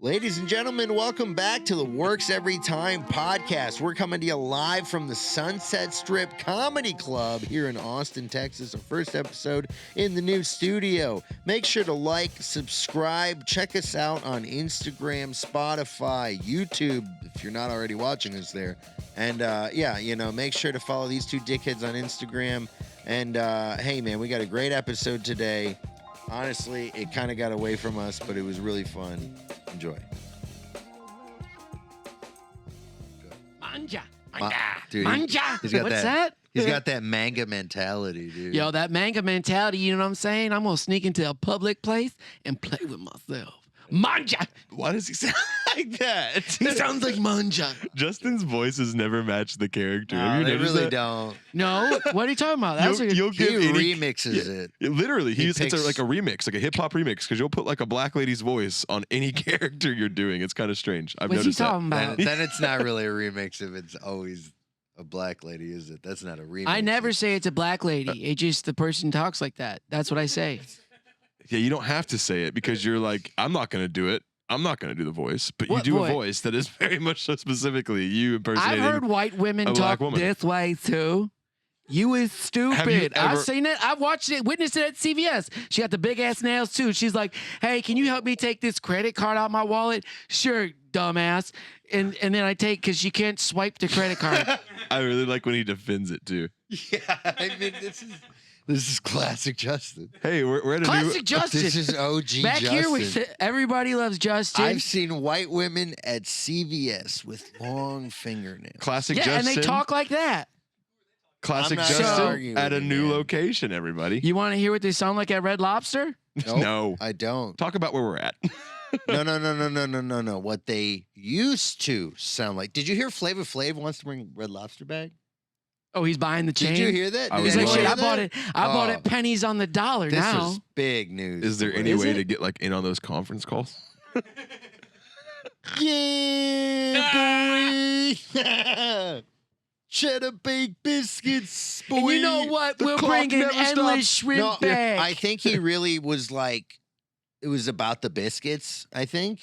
Ladies and gentlemen, welcome back to the Works Every Time podcast. We're coming to you live from the Sunset Strip Comedy Club here in Austin, Texas. Our first episode in the new studio. Make sure to like, subscribe, check us out on Instagram, Spotify, YouTube, if you're not already watching us there. And make sure to follow these two dickheads on Instagram. And hey, man, we got a great episode today. Honestly, it kind of got away from us, but it was really fun. Enjoy. Manja. Dude, Manja. He's got What's that? He's got that manga mentality, dude. Yo, that manga mentality, you know what I'm saying? I'm going to sneak into a public place and play with myself. Manja. Why does he sound like that? He sounds like Manja. Justin's voice has never matched the character. No, Have you they noticed really that? don't. No, what are you talking about? That's You'll He give any, remixes it. literally, He it's picks- like a remix, like a hip hop remix, because you'll put like a black lady's voice on any character you're doing. It's kind of strange. I've What's he noticed that. talking about? Then it's not really a remix if it's always a black lady, is it? That's not a remix. I never say it's a black lady. It just the person talks like that. That's what I say. Yeah, you don't have to say it because you're like, I'm not going to do it. I'm not going to do the voice, but What you do voice? a voice that is very much so specifically you impersonating. I've heard white women a talk black woman. this way too. You is stupid. I've ever- seen it. I've watched it, witnessed it at CVS. She got the big ass nails too. She's like, "Hey, can you help me take this credit card out my wallet?" Sure, dumbass. And then I take because she can't swipe the credit card. I really like when he defends it too. Yeah, I mean, this is classic Justin. Hey, we're at a Classic new. Justin. This is OG Back Justin. here with everybody loves Justin. I've seen white women at CVS with long fingernails. Classic yeah, Justin. and they talk like that. Classic I'm not Justin arguing at a with you, new man. location, everybody. You want to hear what they sound like at Red Lobster? Nope, No. I don't. Talk about where we're at. No. What they used to sound like. Did you hear Flavor Flav wants to bring Red Lobster back? Oh, he's buying the chain. Did you hear that? I Did was He's like, anyone shit, hear I bought that? it. I bought Oh. it pennies on the dollar This now. is big news. Is there any Is way it? to get like in on those conference calls? Yeah, boy. Cheddar baked biscuits, boy. And you know what? the We'll clock bring an never endless stops. shrimp No, bag. I think he really was like, it was about the biscuits, I think.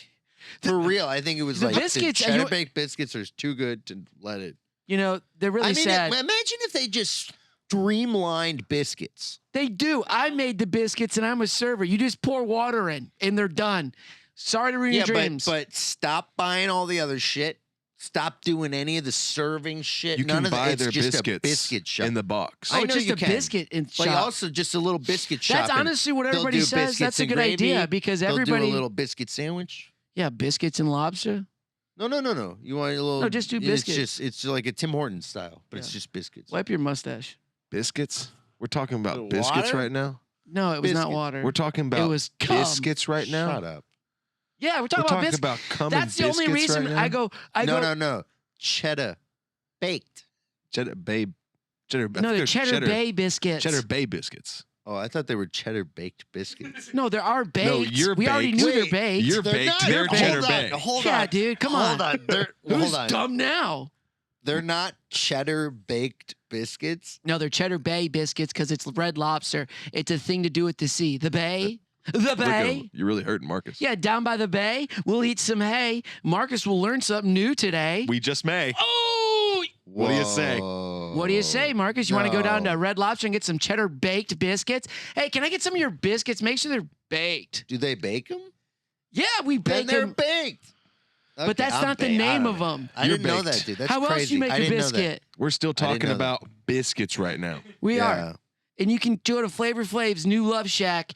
For real, I think it was The like biscuits, the and cheddar baked biscuits are too good to let it. You know, they're really I mean, sad. imagine if they just streamlined biscuits. They do. I made the biscuits and I'm a server. You just pour water in and they're done. Sorry to ruin your dreams. but stop buying all the other shit. Stop doing any of the serving shit. You None can of that. buy It's their just biscuits a biscuit shop. in the box. I oh, know just you a can. biscuit in But shop. also just a little biscuit shop. That's and honestly what they'll everybody do says. biscuits That's a and good gravy. idea because They'll everybody. do a little biscuit sandwich. Yeah, biscuits and lobster. No. You want a little? No, just do biscuits. It's like a Tim Hortons style, but it's Yeah. just biscuits. Wipe your mustache. Biscuits? We're talking about Little biscuits water? right now? No, it was not Biscuits. water. We're talking it about was cum. biscuits right now? Shut up. Yeah, we're We're talking about talking biscuits. about cum That's and the only biscuits reason right now? I go. No. Cheddar baked. Cheddar Bay. Cheddar, I No, think the they're Cheddar Bay biscuits. Cheddar Bay biscuits. Oh, I thought they were cheddar baked biscuits. No, there are baked. No, you're we already baked. knew they're Wait, baked. You're They're baked. not- They're hold Cheddar on, Bay. Hold yeah, on. dude, come Hold on. on. Who's Hold on. dumb now? They're not cheddar baked biscuits. No, they're Cheddar Bay biscuits because it's Red Lobster. It's a thing to do with the sea. The bay. The Look at bay. him. You're really hurting Marcus. Yeah, down by the bay. We'll eat some hay. Marcus will learn something new today. We just may. Oh! What do you say? What do you say, Marcus? You want to go down to Red Lobster and get some cheddar baked biscuits? Hey, can I get some of your biscuits? Make sure they're baked. Do they bake them? Yeah, we Then bake they're them. baked. But Okay, that's I'm not the baked. I name don't of know. them. I You're didn't know baked. that, dude. That's How crazy. else do you make I a didn't know that. biscuit? We're still didn't talking know about biscuits right now. We Yeah. are. And you can go to Flavor Flav's new Love Shack,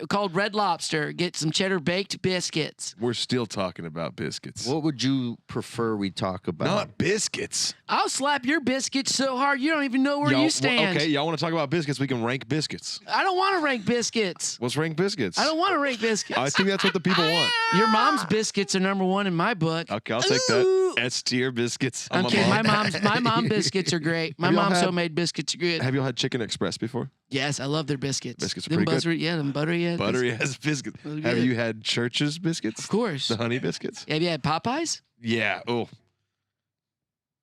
called Red Lobster. Get some cheddar baked biscuits. We're still talking about biscuits. What would you prefer we talk about? Not biscuits. I'll slap your biscuits so hard you don't even know where you stand. Okay, y'all want to talk about biscuits? We can rank biscuits. I don't want to rank biscuits. Let's rank biscuits. I don't want to rank biscuits. I think that's what the people want. Your mom's biscuits are number one in my book. Okay, I'll take that. S tier biscuits. I'm kidding. My mom biscuits are great. My Have y'all mom's had- homemade biscuits are good. Have y'all had Chicken Express before? Yes, I love their biscuits. Biscuits are them pretty good. buttery, yeah, them buttery. Yeah, Buttery ass biscuits. Those are Have good. you had Church's biscuits? Of course. The honey biscuits? Have you had Popeyes? Yeah. Oh.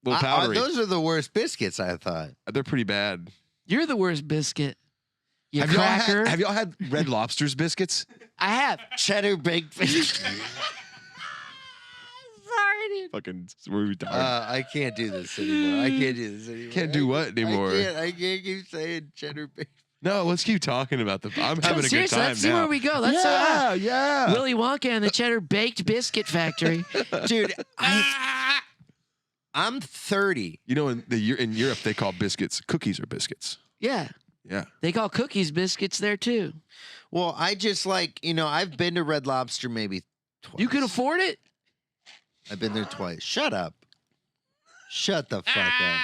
Little powdery. Those are the worst biscuits, I thought. They're pretty bad. You're the worst biscuit. You Have y'all had Red Lobster's biscuits? I have. Cheddar baked biscuits. fucking we're retarded. I can't do this anymore. I can't do this anymore. Can't do what anymore? I can't keep saying cheddar bacon. No, let's keep talking about the. I'm having a good Seriously, time let's see now. where we go. Let's yeah. Willy Wonka and the Cheddar Baked Biscuit Factory. Dude, I'm 30. You know, in Europe they call biscuits cookies or biscuits. Yeah. Yeah. They call cookies biscuits there too. Well, I just I've been to Red Lobster maybe twice. You can afford it? I've been there twice. Shut up. Shut the fuck up.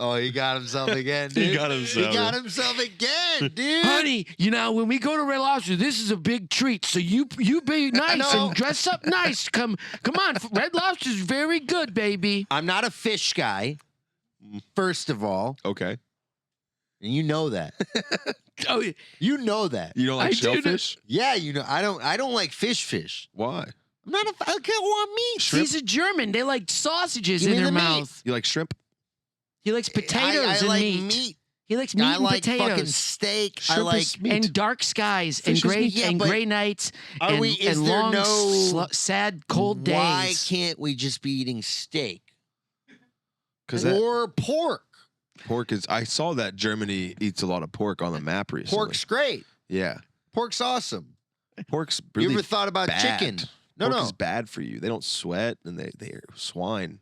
Oh, he got himself again, dude. He got himself. He got himself again, dude. Honey, when we go to Red Lobster, this is a big treat. So you be nice and dress up nice. Come on. Red Lobster's very good, baby. I'm not a fish guy, first of all. Okay. And you know that. Oh, yeah. You know that. You don't like I do shellfish? Yeah, you know. I don't like fish. Why? I'm not I can't want meat. Shrimp? He's a German. They like sausages Give in me their the meat. mouth. You like shrimp? He likes potatoes I and like meat. He likes meat I and like fucking potatoes. steak. I Shrimp like is meat. And dark skies Fish and is meat. gray nights Are and, we- is and there long, no- sad, cold days. Why can't we just be eating steak Because or pork? pork is. I saw that Germany eats a lot of pork on the map recently. Pork's great. Yeah. Pork's awesome. Pork's really you ever thought about bad. chicken? No, Pork no. is bad for you. They don't sweat and they're swine.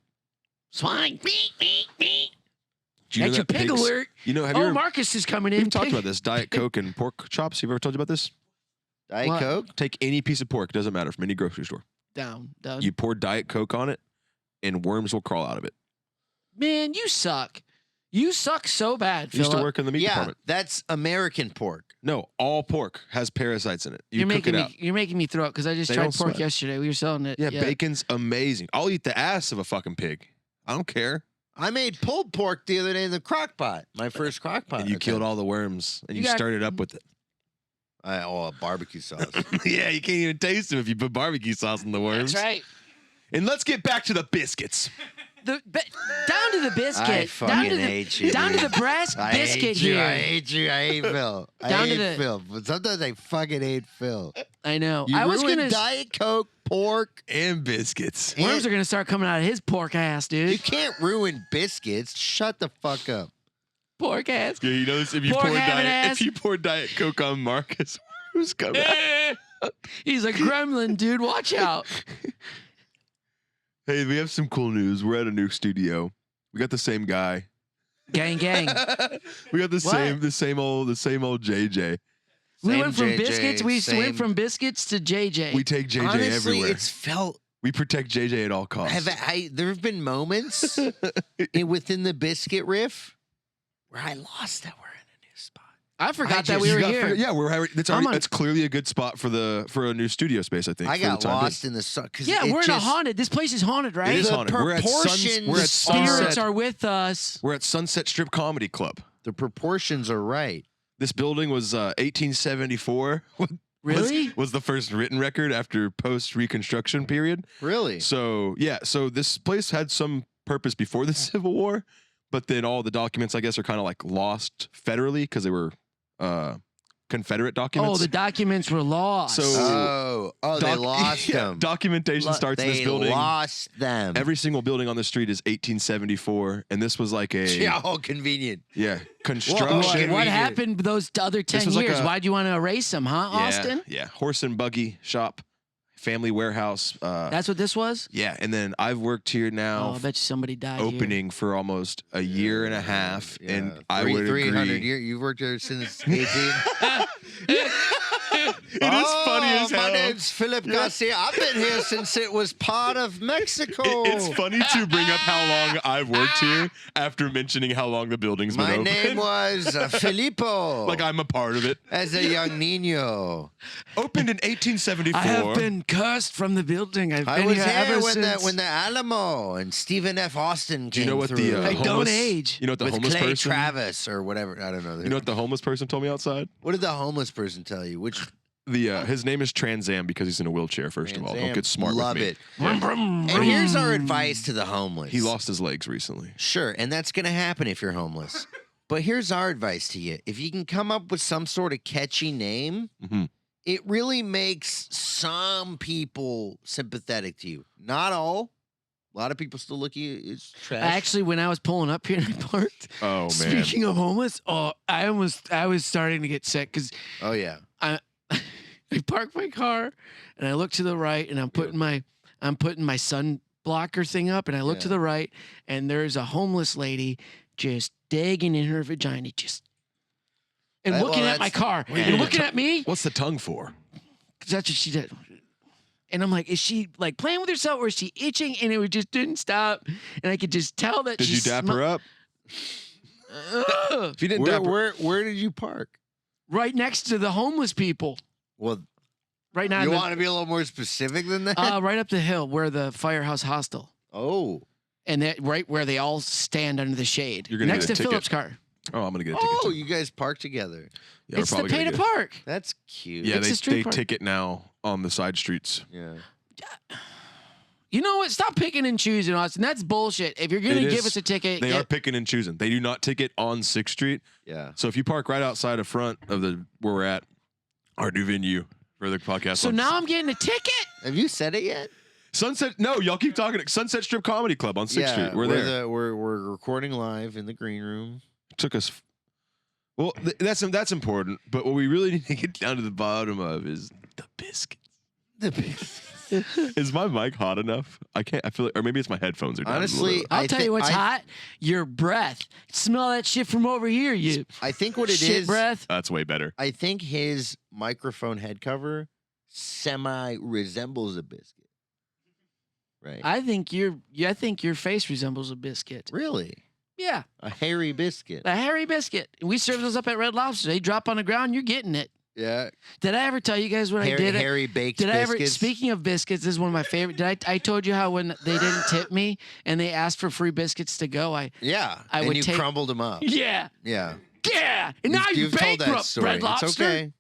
Swine. Do you know That's your that pig pigs- alert. You know, have you Oh, ever, Markus is coming in. we've talked about this, Diet Coke and pork chops. You've ever told you about this? Diet What? Coke? Take any piece of pork, doesn't matter, from any grocery store. Down. You pour Diet Coke on it and worms will crawl out of it. Man, you suck. You suck so bad, I used to Phillip. work in the meat Yeah, department. that's American pork. No, all pork has parasites in it. You You're cook making it me. out. You're making me throw up because I just They tried don't pork sweat. yesterday. We were selling it. Yeah, bacon's amazing. I'll eat the ass of a fucking pig. I don't care. I made pulled pork the other day in the crock pot. My first crock pot. And you killed all the worms and You you got- started up with it. Barbecue sauce. Yeah, you can't even taste them if you put barbecue sauce in the worms. That's right. And let's get back to the biscuits. Down to the biscuit. I down fucking to the, hate you, Down to dude. the brass I biscuit hate you. here. I hate you. I hate Phil. I Down to hate the- Phil. But sometimes I fucking hate Phil. I know. You I was ruined gonna. Diet Coke, pork. And biscuits. Worms are gonna start coming out of his pork ass, You dude. can't ruin biscuits. Shut the fuck up. Pork ass. Yeah, you notice if you Pork pour having diet, ass. if you pour Diet Coke on Markus, who's coming? He's a gremlin, dude. Watch out. Hey, we have some cool news. We're at a new studio. We got the same guy. Gang, gang. We got the What? same old JJ. We Same went from JJ, biscuits. We same- went from biscuits to JJ. We take JJ Honestly, everywhere. it's felt. We protect JJ at all costs. There have been moments within the biscuit riff where I lost that we're in a new spot. I forgot I that we just were You got- here. Yeah, we're having, it's I'm already, on- it's clearly a good spot for a new studio space. I think. I for the got time being. lost in the sun. Yeah, we're in a haunted. This place is haunted, right? It is The haunted. We're at proportions- We're at Spirits Sunset. are with us. We're at Sunset Strip Comedy Club. The proportions are right. This building was 1874. Really? Was the first written record after post-Reconstruction period. Really? So yeah, so this place had some purpose before the Civil War, but then all the documents, I guess, are kind of like lost federally because they were Confederate Oh, documents. the documents were lost. So- they lost yeah, them. documentation starts in this They building. lost them. Every single building on the street is 1874, and this was like a Yeah, how convenient. construction. what we do? happened those other 10 was like years? a- Why'd you want to erase them, huh, Austin? Yeah, horse and buggy shop, family warehouse. That's what this was? Yeah, and then I've worked here Oh, now, I bet you somebody died here. opening for almost a year and a half, and I would 300 agree. years. You've worked there since 18. It is funny as hell. My name's Phillip Garcia. I've been here since it was part of Mexico. It's funny to bring up how long I've worked here after mentioning how long the building's been My open. name was Filippo. like I'm a part of it. as a young niño. Opened in 1874. I have been cursed from the building. I've I been was here here ever when since. the Alamo and Stephen F. Austin Do came you know what through. the I don't homeless, age. You know what the with homeless Clay person? Travis or whatever. I don't know. You know what the homeless person told me outside? What did the homeless person tell you? Which His name is Trans Am because he's in a wheelchair. First of all, Trans don't Am. get smart Love with me. it. Yeah. And here's our advice to the homeless. He lost his legs recently. Sure, and that's going to happen if you're homeless. But here's our advice to you. If you can come up with some sort of catchy name, Mhm. it really makes some people sympathetic to you. Not all. A lot of people still look at you as trash. Actually, when I was pulling up here and I parked, Oh man. speaking of homeless, I was starting to get sick because Oh yeah. I parked my car and I look to the right and I'm putting my sun blocker thing up and I look to the right and there's a homeless lady just digging in her vagina and looking at my car and looking at me. What's the tongue for? 'Cause that's what she did. And I'm like, is she like playing with herself or is she itching? And it just didn't stop. And I could just tell that Did you dap her up? If you didn't dap her, Where did you park? right next to the homeless people. Well, Right now, you want to be a little more specific than that? right up the hill where the firehouse hostel. Oh. And that right where they all stand under the shade. You're gonna next get to a ticket. Phillip's car. oh, I'm gonna get a ticket. Oh, too. you guys park together. Yeah, we're It's the probably pay gonna to get it. park. That's cute. Yeah, It's a street they park. ticket now on the side streets. Yeah. You know what? Stop picking and choosing, Austin. That's bullshit. If you're going It to give is. us a ticket, They are picking and choosing. They do not ticket on 6th Street. Yeah. So if you park right outside of front of where we're at, our new venue for the podcast. so on now I'm getting a ticket? Have you said it yet? Sunset. No, y'all keep talking. Sunset Strip Comedy Club on 6th Street. We're there. We're recording live in the green room. Took us. Well, that's important. But what we really need to get down to the bottom of is the biscuits. Is my mic hot enough? I can't. I feel like, or maybe it's my headphones are down. Honestly, I'll tell you what's hot. Your breath. Smell that shit from over here, you I think what it shit is. breath. That's way better. I think his microphone head cover semi resembles a biscuit. Right. I think your face resembles a biscuit. Really? Yeah, A hairy biscuit. a hairy biscuit. We serve those up at Red Lobster. They drop on the ground, you're getting it. Yeah. Did I ever tell you guys what I did? Hairy baked Did I ever? biscuits. Speaking of biscuits, this is one of my favorite. I told you how when they didn't tip me and they asked for free biscuits to go, Yeah. I and would you take- crumbled them up. yeah, Yeah. yeah, and now you're You've told that bankrupt, story. Red Lobster. It's okay.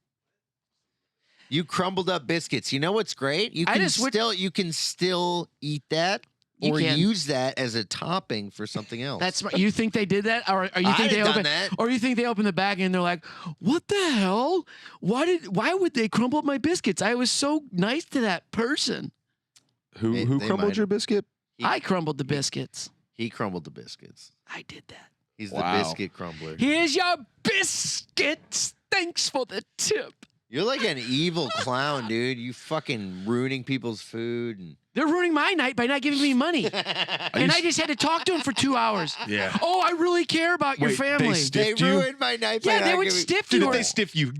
You crumbled up biscuits. You know what's great? You I can just would- you can still eat that You or can. use that as a topping for something else. That's smart. You think they did that, or you think I'd they have done opened, that. or you think they opened the bag and they're like, "What the hell? Why would they crumble up my biscuits? I was so nice to that person. Who They crumbled might- your biscuit? I crumbled the biscuits. He crumbled the biscuits. I did that. He's Wow. the biscuit crumbler. Here's your biscuits. Thanks for the tip." You're like an evil clown, dude. You fucking ruining people's food. And They're ruining my night by not giving me money. And I just had to talk to them for 2 hours. Yeah. Oh, I really care about your Wait, they family. stiff- they Stiffed you? ruined my night. by Yeah, they not would giving- stiff Dude, you. if or- they stiff you,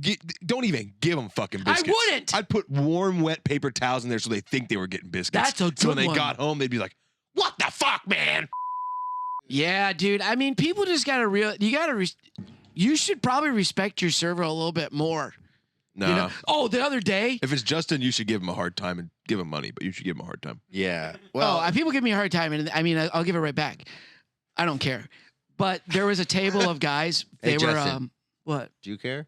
don't even give them fucking I biscuits. wouldn't. I'd put warm, wet paper towels in there so they think they were getting biscuits. That's a So when good they one. got home, they'd be like, "What the fuck, man?" Yeah, dude. I mean, people just gotta you should probably respect your server a little bit more. No. You know? Oh, the other day. If it's Justin, you should give him a hard time and give him money, but you should give him a hard time. Yeah. Well, People give me a hard time, and I mean, I'll give it right back. I don't care. But there was a table of guys. They Hey, were Justin. what? do you care?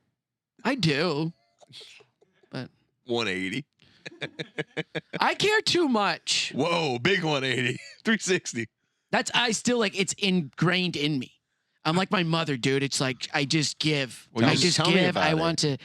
I do. 180. I care too much. Whoa, big 180. 360. I still like it's ingrained in me. I'm like my mother, dude. It's like I just give. Well, I you just tell me give. about I it. want to.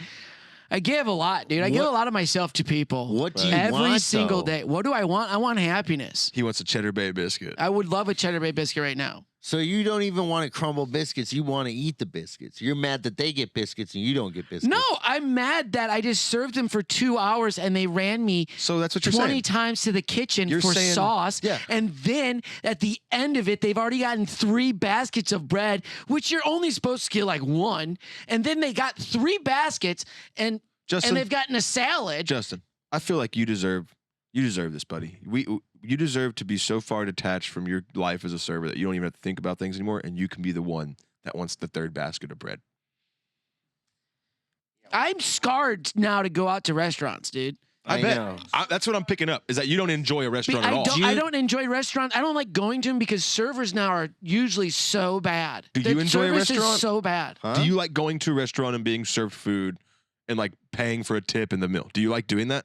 I give a lot, dude. I give What- a lot of myself to people. What do you Every want, single though? day. What do I want? I want happiness. He wants a Cheddar Bay biscuit. I would love a Cheddar Bay biscuit right now. So you don't even want to crumble biscuits. You want to eat the biscuits. You're mad that they get biscuits and you don't get biscuits. No, I'm mad that I just served them for 2 hours and they ran me So that's what you're 20 saying. times to the kitchen You're for saying- sauce. Yeah. And then at the end of it, they've already gotten 3 baskets of bread, which you're only supposed to get like 1. And then they got 3 baskets and Justin, they've gotten a salad. Justin, I feel like you deserve this, buddy. You deserve to be so far detached from your life as a server that you don't even have to think about things anymore, and you can be the one that wants the 3rd basket of bread. I'm scarred now to go out to restaurants, dude. I I bet. know. That's what I'm picking up, is that you don't enjoy a restaurant at all. I don't enjoy restaurants. I don't like going to them because servers now are usually so bad. Do The you enjoy a service restaurant? is so bad. Huh? Do you like going to a restaurant and being served food and like paying for a tip in the meal? Do you like doing that?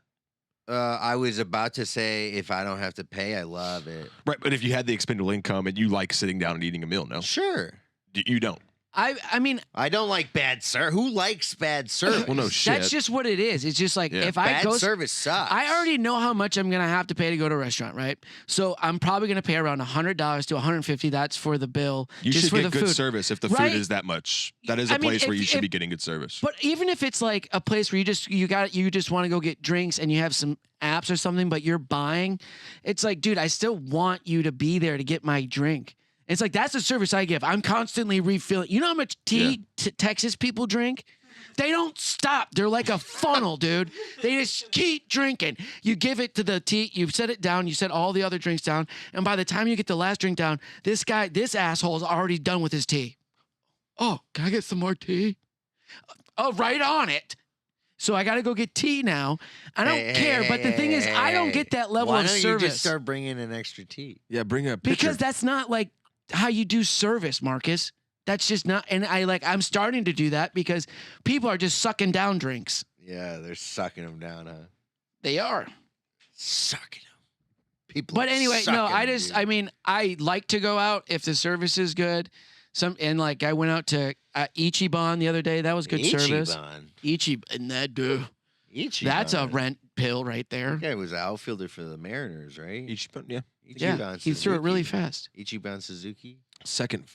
I was about to say if I don't have to pay, I love it. Right, but if you had the expendable income and you like sitting down and eating a meal, no? Sure. You don't. I mean, I don't like bad service. Who likes bad service? Well, no shit. that's just what it is. It's just like Yeah. if I Bad go, service sucks. I already know how much I'm gonna have to pay to go to a restaurant, right? So I'm probably gonna pay around $100 to $150. That's for the bill. You just should for get the good food. service if the Right? food is that much. That is a I mean, place where if- you should if- be getting good service. But even if it's like a place where you just want to go get drinks and you have some apps or something, but you're buying, it's like, dude, I still want you to be there to get my drink. It's like that's the service I give. I'm constantly refilling. You know how much tea Texas people drink? They don't stop. They're like a funnel, dude. They just keep drinking. You give it to the tea, you set it down, you set all the other drinks down, and by the time you get the last drink down, this asshole is already done with his tea. Oh, can I get some more tea? Oh, right on it. So I got to go get tea now. I don't care, but the thing is, I don't get that level Why of don't service. you just start bringing in extra tea? Yeah, bring a pitcher. Because that's not like how you do service, Marcus. That's just not, and I'm starting to do that because people are just sucking down drinks. Yeah, they're sucking them down, huh? They are. Sucking them. People. But anyway, no, sucking 'em, dude. dude. I mean, I like to go out if the service is good. I went out to Ichiban the other day. That was good service. And that dude. Ichiban. That's a rent pill right there. That guy was an outfielder for the Mariners, right? Yeah. Yeah, Ichiban he threw it really Suzuki. fast. Ichiban Suzuki. Second.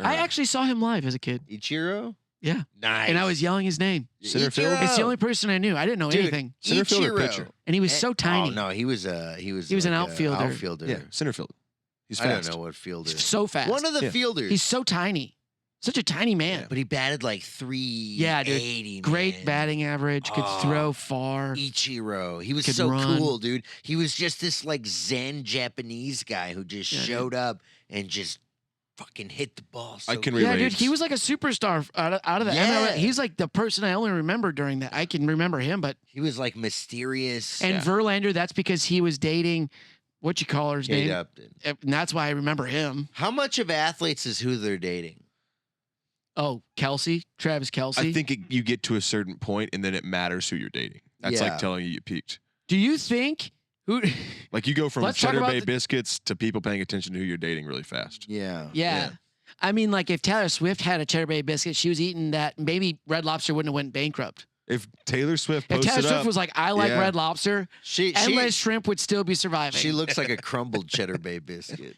I actually saw him live as a kid. Ichiro. Yeah. Nice. And I was yelling his name. Center field? Ichiro. It's the only person I knew. I didn't know Dude, anything. Center field or Ichiro. pitcher? And he was so tiny. Oh no, he was an an outfielder. Outfielder. Yeah, center field. He's I fast. don't know what fielder. So fast. One of the Yeah. fielders. He's so tiny. Such a tiny man. but he batted like 380. Great man. batting average. Could Oh. throw far. Ichiro. He was Could so run. cool, dude. He was just this like Zen Japanese guy who just Yeah, dude. showed up and just fucking hit the ball. So I can good. Yeah, relate. dude, he was like a superstar out of the Yeah. MLB. He's like the person I only remember during that. I can remember him, but He was like mysterious. and Verlander, that's because he was dating what you call her's Kate name, Upton. and that's why I remember him. How much of athletes is who they're dating? Oh, Travis Kelsey. I think you get to a certain point and then it matters who you're dating. That's Yeah. like telling you peaked. Do you think who? Like you go from Let's talk Cheddar about Bay the- biscuits to people paying attention to who you're dating really fast. Yeah. Yeah. I mean, like if Taylor Swift had a Cheddar Bay biscuit, she was eating that. Maybe Red Lobster wouldn't have went bankrupt. If Taylor Swift If posted Taylor Swift up, was like, "I like Yeah. Red Lobster," She endless shrimp would still be surviving. she looks like a crumbled Cheddar Bay biscuit.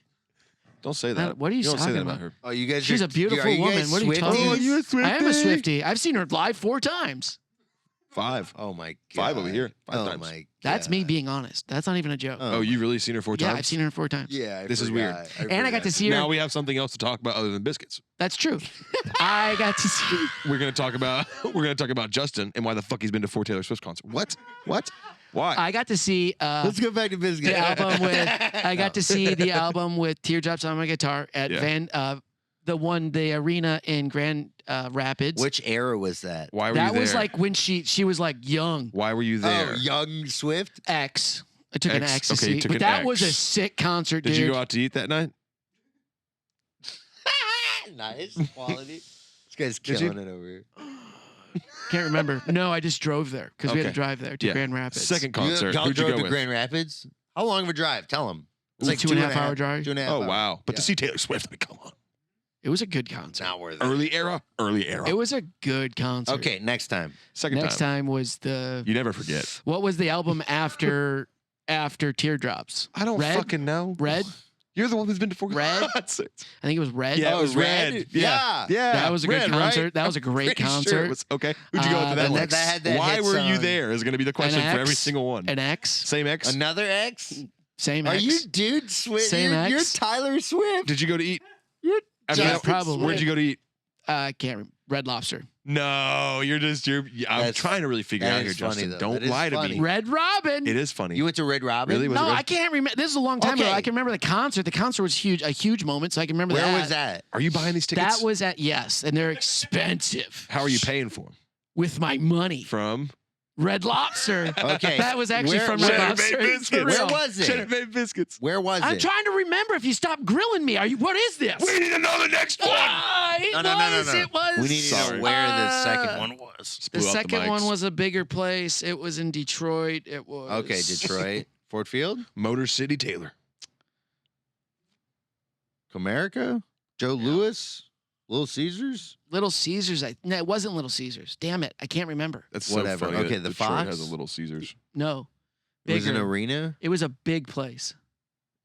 don't say that. What are you don't say talking that about about? her. Oh, you guys. She's are, a beautiful are you woman. guys What are you talking Swifties? about? you a Swiftie? I am a Swiftie. I've seen her live 4 times. 5. Oh my god. 5 over here. 5 Oh times. my. That's me God. being honest. That's not even a joke. Oh, you really seen her 4 yeah, times? I've seen her 4 times. Yeah. This is weird. And I got to see her. Now we have something else to talk about other than biscuits. That's true. I got to see. We're gonna talk about Justin and why the fuck he's been to 4 Taylor Swift concerts. What? Why? I got to see Let's go back to biscuit. the album with. I got to see the album with Teardrops on My Guitar at Yeah. the arena in Grand Rapids. Which era was that? Why were you that there? was like when she was like young. Why were you there? Oh, young Swift. X. I took an X. ecstasy, Okay, you took but an that was a X. sick concert, Did dude. you go out to eat that night? Nice quality. This guy's Did you? killing it over here. Can't remember. No, I just drove there because we had to Okay. drive there to Yeah. Grand Rapids. Second concert. Y'all Who'd you drove go to with? Grand Rapids? How long of a drive? Tell him. It was like 2.5 hour drive. 2.5 Oh hours. wow! But Yeah. to see Taylor Swift, I mean, come on. It was a good It's concert. not worth it. Early era. It was a good concert. Okay, next time. Second Next time was the You never forget. what was the album after Teardrops? I don't Red? fucking know. Red? You're the one who's been to 4 Red? concerts. I think it was Red. Yeah, Oh, it was Red? Red. Yeah. Yeah. That was a good Red, concert. right? That was a great Pretty sure concert. it was, okay. Who'd you go with the that one? next- That had that Why hit were you song. there is going to be the question for every X? single one. An X. Same X? Another X? Same Are X. you dude Swift? Same you're X? Tyler Swift. Did you go to eat? After Yeah, that, probably. Where'd you go to eat? Can't remember. Red Lobster. No, I'm That's- trying to really figure that out here, is funny, Justin. though. Don't That is lie to funny. me. Red Robin. It is funny. You went to Red Robin? Really? Was no, it Red? I can't remember. This is a long time ago. Okay. I can remember the concert. The concert was huge, a huge moment, so I can remember Where that. was that? Are you buying these tickets? That was at yes, and they're expensive. How are you paying for them? With my money. From Red Lobster. Okay. That was actually Where- from where- Red Cheddar Lobster. Bay It's for Biscuits. Where real. was Cheddar it? Bay Biscuits. Where was I'm it? trying to remember. If you stop grilling me, are you? What is this? We need to know the next one. It was. We need to Sorry. know where the Uh, second one was. The Blew out second mics. one was a bigger place. It was in Detroit. It was Okay, Detroit. Ford Field? Motor City Taylor. Comerica? Joe Louis? Little Caesars? Little Caesars. No, it wasn't Little Caesars. Damn it. I can't remember. That's Whatever. so funny. Okay, that the Detroit Fox? has a Little Caesars. No. It was an Bigger. arena, It was a big place.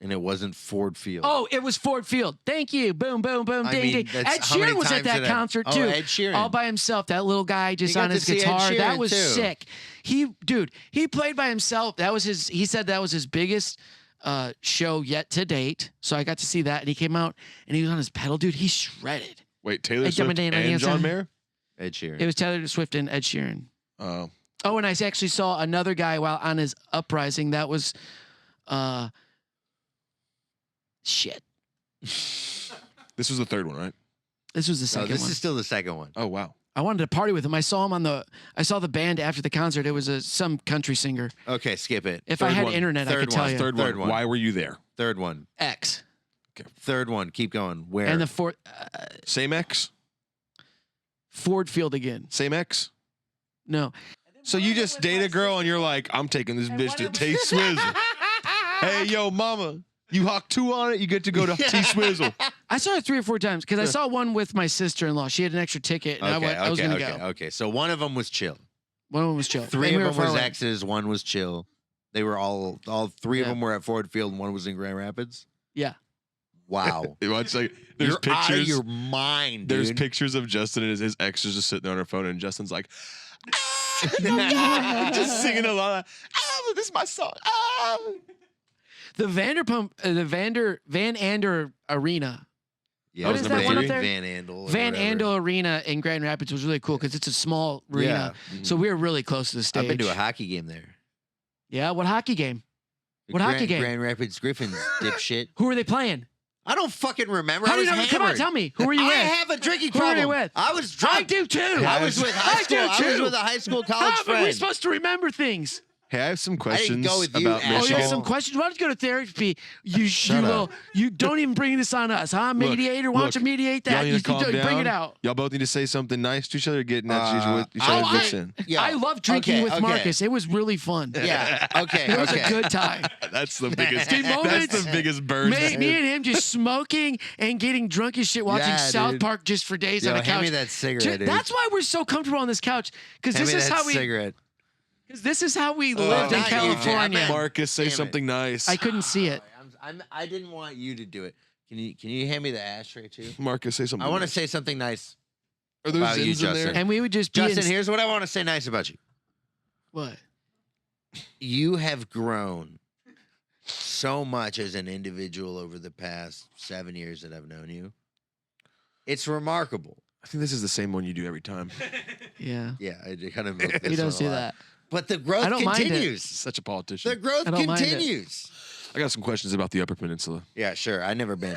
and it wasn't Ford Field. Oh, it was Ford Field. Thank you. Boom, boom, boom, I ding, mean, ding. that's- Ed how many Sheeran was at times that did I- concert Oh, too. Ed Sheeran. All by himself. That little guy just You got on his to see Ed guitar. That Sheeran, was too. sick. He played by himself. That was his. He said that was his biggest show yet to date. So I got to see that, and he came out and he was on his pedal, dude. He shredded. Wait, Taylor Hey, Swift Jimmy, and John Mayer? Ed Sheeran. It was Taylor Swift and Ed Sheeran. Oh. Oh, and I actually saw another guy while on his uprising. That was, shit. This was the third one, right? This was the No, second this one. is still the second one. Oh, wow. I wanted to party with him. I saw him I saw the band after the concert. It was some country singer. Okay, skip it. If Third I had one. internet, I Third could tell one. you. Third one. Why were you there? Third one. X. Third one. Keep going. Where? And the fourth, Same X? Ford Field again. Same X? No. So you just date a girl and you're like, I'm taking this bitch to T Swizzle. Hey, yo, mama, you hawk 2 on it, you get to go to T Swizzle. I saw it 3 or 4 times because I saw one with my sister-in-law. She had an extra ticket, and I was going to go. Okay. So one of them was chill. One of them was chill. Three And we of were them was far away. X's. One was chill. They were all 3 of Yeah. them were at Ford Field, and one was in Grand Rapids. Yeah. Wow. It's like, there's You're pictures. out of your mind, There's dude. pictures of Justin and his ex is just sitting on her phone, and Justin's like, ah, just singing along. Ah, this is my song. Ah. The Van Ander Arena. Yeah, What it was is that one Van, up there? Van Andel. or Van whatever. Andel Arena in Grand Rapids was really cool because it's a small arena. So we were really close to the stage. I've been to a hockey game there. Yeah, what hockey game? The What hockey game? Grand Rapids Griffins, dipshit. Who were they playing? I don't fucking remember. How I do was you know? Come on, hammered. tell me. Who were you I with? have a drinking Who were problem. you with? I was drunk. I do too. I was with high I school. do I was too. with a high school college How are friend. we supposed to remember things? Hey, I have some questions go with you, about asshole. Oh, you Michigan. have some questions? Why don't you go to therapy? You Shut little, up. you don't even bring this on us, huh? Mediator, why don't you mediate Y'all that? need You to calm bring down. it out. Y'all both need to say something nice to each other, getting at each I- other's wits in. Yeah. I love drinking Okay, with okay. Markus. It was really fun. Yeah. Okay. It was okay. a good time. That's the biggest. The that's moments- the biggest burn. Me and him just smoking and getting drunk as shit, watching Yeah, South dude. Park just for days Yo, on the hand couch. me that cigarette, dude. That's why we're so comfortable on this couch because Hand this me is that how we. cigarette. Because this is how we lived in not you, Jay. California. Marcus, say Damn it. something nice. I couldn't see it. I didn't want you to do it. Can you hand me the ashtray too? Marcus, say something. I want to nice. say something nice. Are there about you, zins in there? Justin. And we would just be Justin, in, here's what I want to say nice about you. what? You have grown so much as an individual over the past 7 years that I've known you. It's remarkable. I think this is the same one you do every time. Yeah. Yeah, I kind of milk He this does one do a lot. that. But the growth I don't mind it. continues. Such a politician. The growth I don't mind it. continues. I got some questions about the Upper Peninsula. Yeah, sure. I've never been.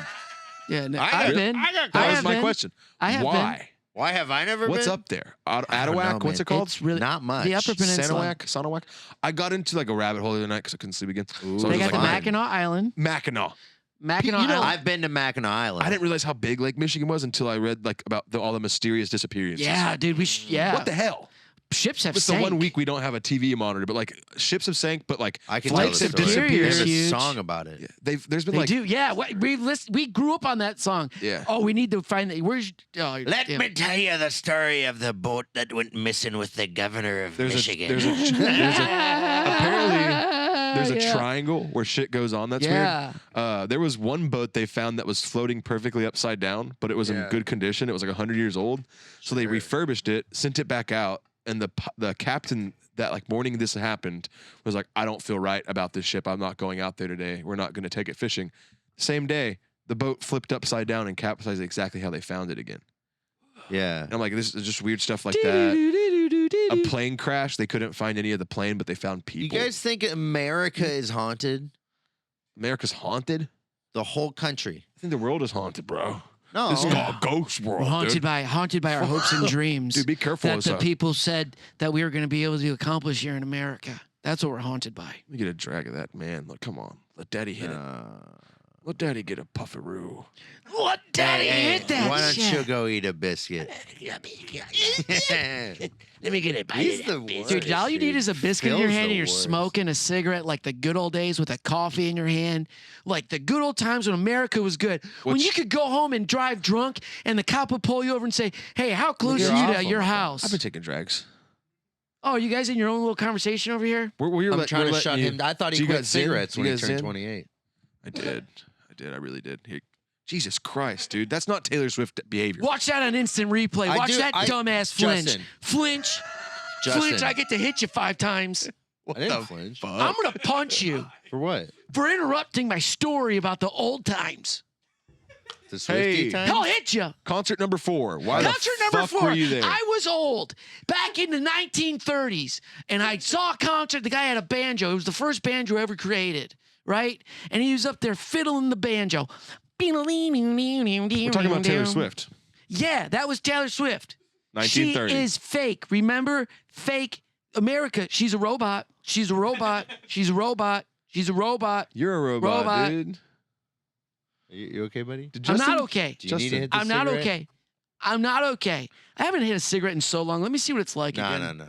Yeah. No, I I've got- been. I got- That I was have my been. question. I have Why? Why have I never What's been? up there? I don't Attawak? know, What's man. it called? It's really Not much. the Upper Peninsula. Sanawak? I got into like a rabbit hole the other night because I couldn't sleep again. Ooh, So I They was got the like, fine. Mackinac Island. Mackinac. Mackinac You know, Island. I've been to Mackinac Island. I didn't realize how big Lake Michigan was until I read like about all the mysterious disappearances. Yeah, dude. Yeah. What the hell? Ships have It's sank. the 1 week we don't have a TV monitor, but like ships have sank, but like I can tell flights the have story. disappeared. There's a Huge. song about it. Yeah, there's been They like do. Yeah. We grew up on that song. Yeah. Oh, we need to find that. Where's? Oh, Let damn. me tell you the story of the boat that went missing with the governor of Michigan. there's a Yeah. triangle where shit goes on. That's Yeah. weird. There was one boat they found that was floating perfectly upside down, but it was in Yeah. good condition. It was like 100 years old. So they refurbished it, sent it back out, and the captain that like morning this happened was like, I don't feel right about this ship. I'm not going out there today. We're not going to take it fishing. Same day, the boat flipped upside down and capsized exactly how they found it again. Yeah. And I'm like, this is just weird stuff like that. A plane crash. They couldn't find any of the plane, but they found You people. guys think America is haunted? America's haunted? The whole country? I think the world is haunted, bro. No. This is called a ghost world. We're haunted dude. by our hopes and dreams. Dude, be careful. that with the stuff. people said that we were going to be able to accomplish here in America. That's what we're haunted by. Let me get a drag of that, man. Look, come on. Let daddy hit it. Let Daddy get a pufferoo. What, Daddy? Hit that Why don't shit. you go eat a biscuit? Let me get a bite He's of the that worst. biscuit. Dude, all you need is a biscuit in your Phil's hand the and you're worst. smoking a cigarette like the good old days with a coffee in your hand. Like the good old times when America was good. When you could go home and drive drunk and the cop would pull you over and say, hey, how close You're are you awful, to your my friend. house? I've been taking drags. Oh, you guys in your own little conversation over here? I'm trying to shut him. I thought he You quit got Zen? cigarettes You when he got turned Zen? 28. I did. I really did. Here. Jesus Christ, dude. That's not Taylor Swift behavior. Watch that on instant replay. Watch that dumbass flinch. Justin. Flinch. Flinch, I get to hit you 5 times. I didn't flinch. I'm going to punch you For what? for interrupting my story about the old times. The Swifty Hey. time? I'll hit you. Concert number 4. Why Concert the number fuck 4. were you there? I was old back in the 1930s, and I saw a concert. The guy had a banjo. It was the first banjo ever created, right? And he was up there fiddling the banjo. We're talking about Taylor Swift. Yeah, that was Taylor Swift. 1930. She is fake. Remember? Fake America. She's a robot. She's a robot. She's a robot. She's a robot. You're a robot, Robot. dude. You okay, buddy? Did I'm Justin- not okay. Do you need to hit the I'm not cigarette? okay. I'm not okay. I haven't hit a cigarette in so long. Let me see what it's like No, again. no.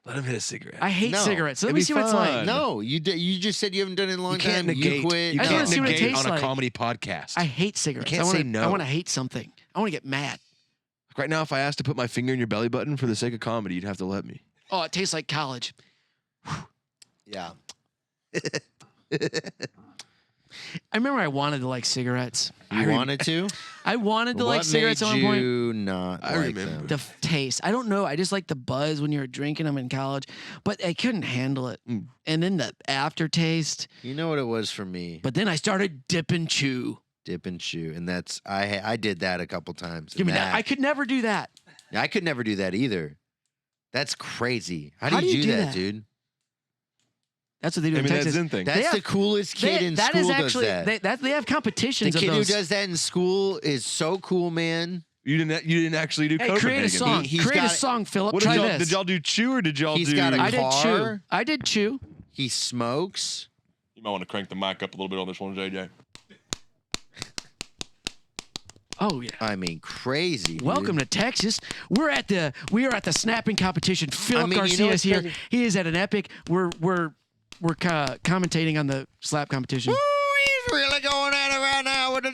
Let him hit a cigarette. I hate No. cigarettes. Let It'd me be see what it's like. fun. No, you just said you haven't done it in a long you can't time. negate. You quit. You I can't wanna see what it negate tastes on a like. comedy podcast. I hate cigarettes. can't say no. I want to hate something. I want to get mad. Right now, if I asked to put my finger in your belly button for the sake of comedy, you'd have to let me. Oh, it tastes like college. Yeah. I remember I wanted to like cigarettes. You wanted to? I wanted to like What cigarettes made at one point. you not I like remember. them? The taste. I don't know. I just like the buzz when you were drinking them in college, but I couldn't handle it. Mm. And then the aftertaste. You know what it was for me? But then I started dip and chew. Dip and chew, and that's I did that a couple times. Give me and that. I could never do that. I could never do that either. That's crazy. How How do you do that, dude? That's what they do I in mean, that's Texas. Zen thing. That's have- the coolest kid in that school is does actually that. they have The competitions kid of who those. does that in school is so cool, man. You didn't actually do Hey, Copenhagen. create a song. He's Create a got- song, Phillip. What Try did y'all, this. did y'all do chew or did y'all He's do? got a I did chew. car. I did chew. He smokes. You might want to crank the mic up a little bit on this one, JJ. Oh yeah. I mean, crazy. dude. Welcome to Texas. We are at the snapping competition. Phillip mean, you know Garcia what's is here. crazy? He is at an epic. We're commentating on the slap competition. Ooh, he's really going at it right now with the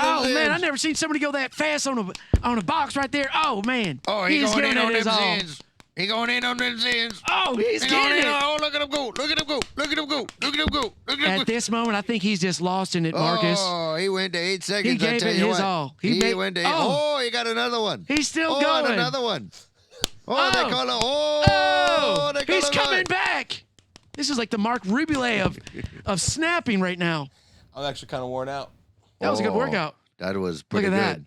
Oh man, I never seen somebody go that fast on a box right there. Oh man. Oh, he's going giving in it on his them all. zins. He going in on them zins. Oh, he's He going getting in. it. Oh, look at him go. Look at him go. Look at him go. Look at him go. Look at him At go. this moment, I think he's just lost in it, Markus. Oh, he went to 8 seconds. I gave tell it you his what. all. He went to 8. Oh. Oh, he got another one. He's still Oh, going. and another one. Oh, they Oh. call it. Oh, They call he's it coming right. back. This is like the Mark Rubile of snapping right now. I'm actually kind of worn out. That was a good Oh, workout. That was pretty Look at good.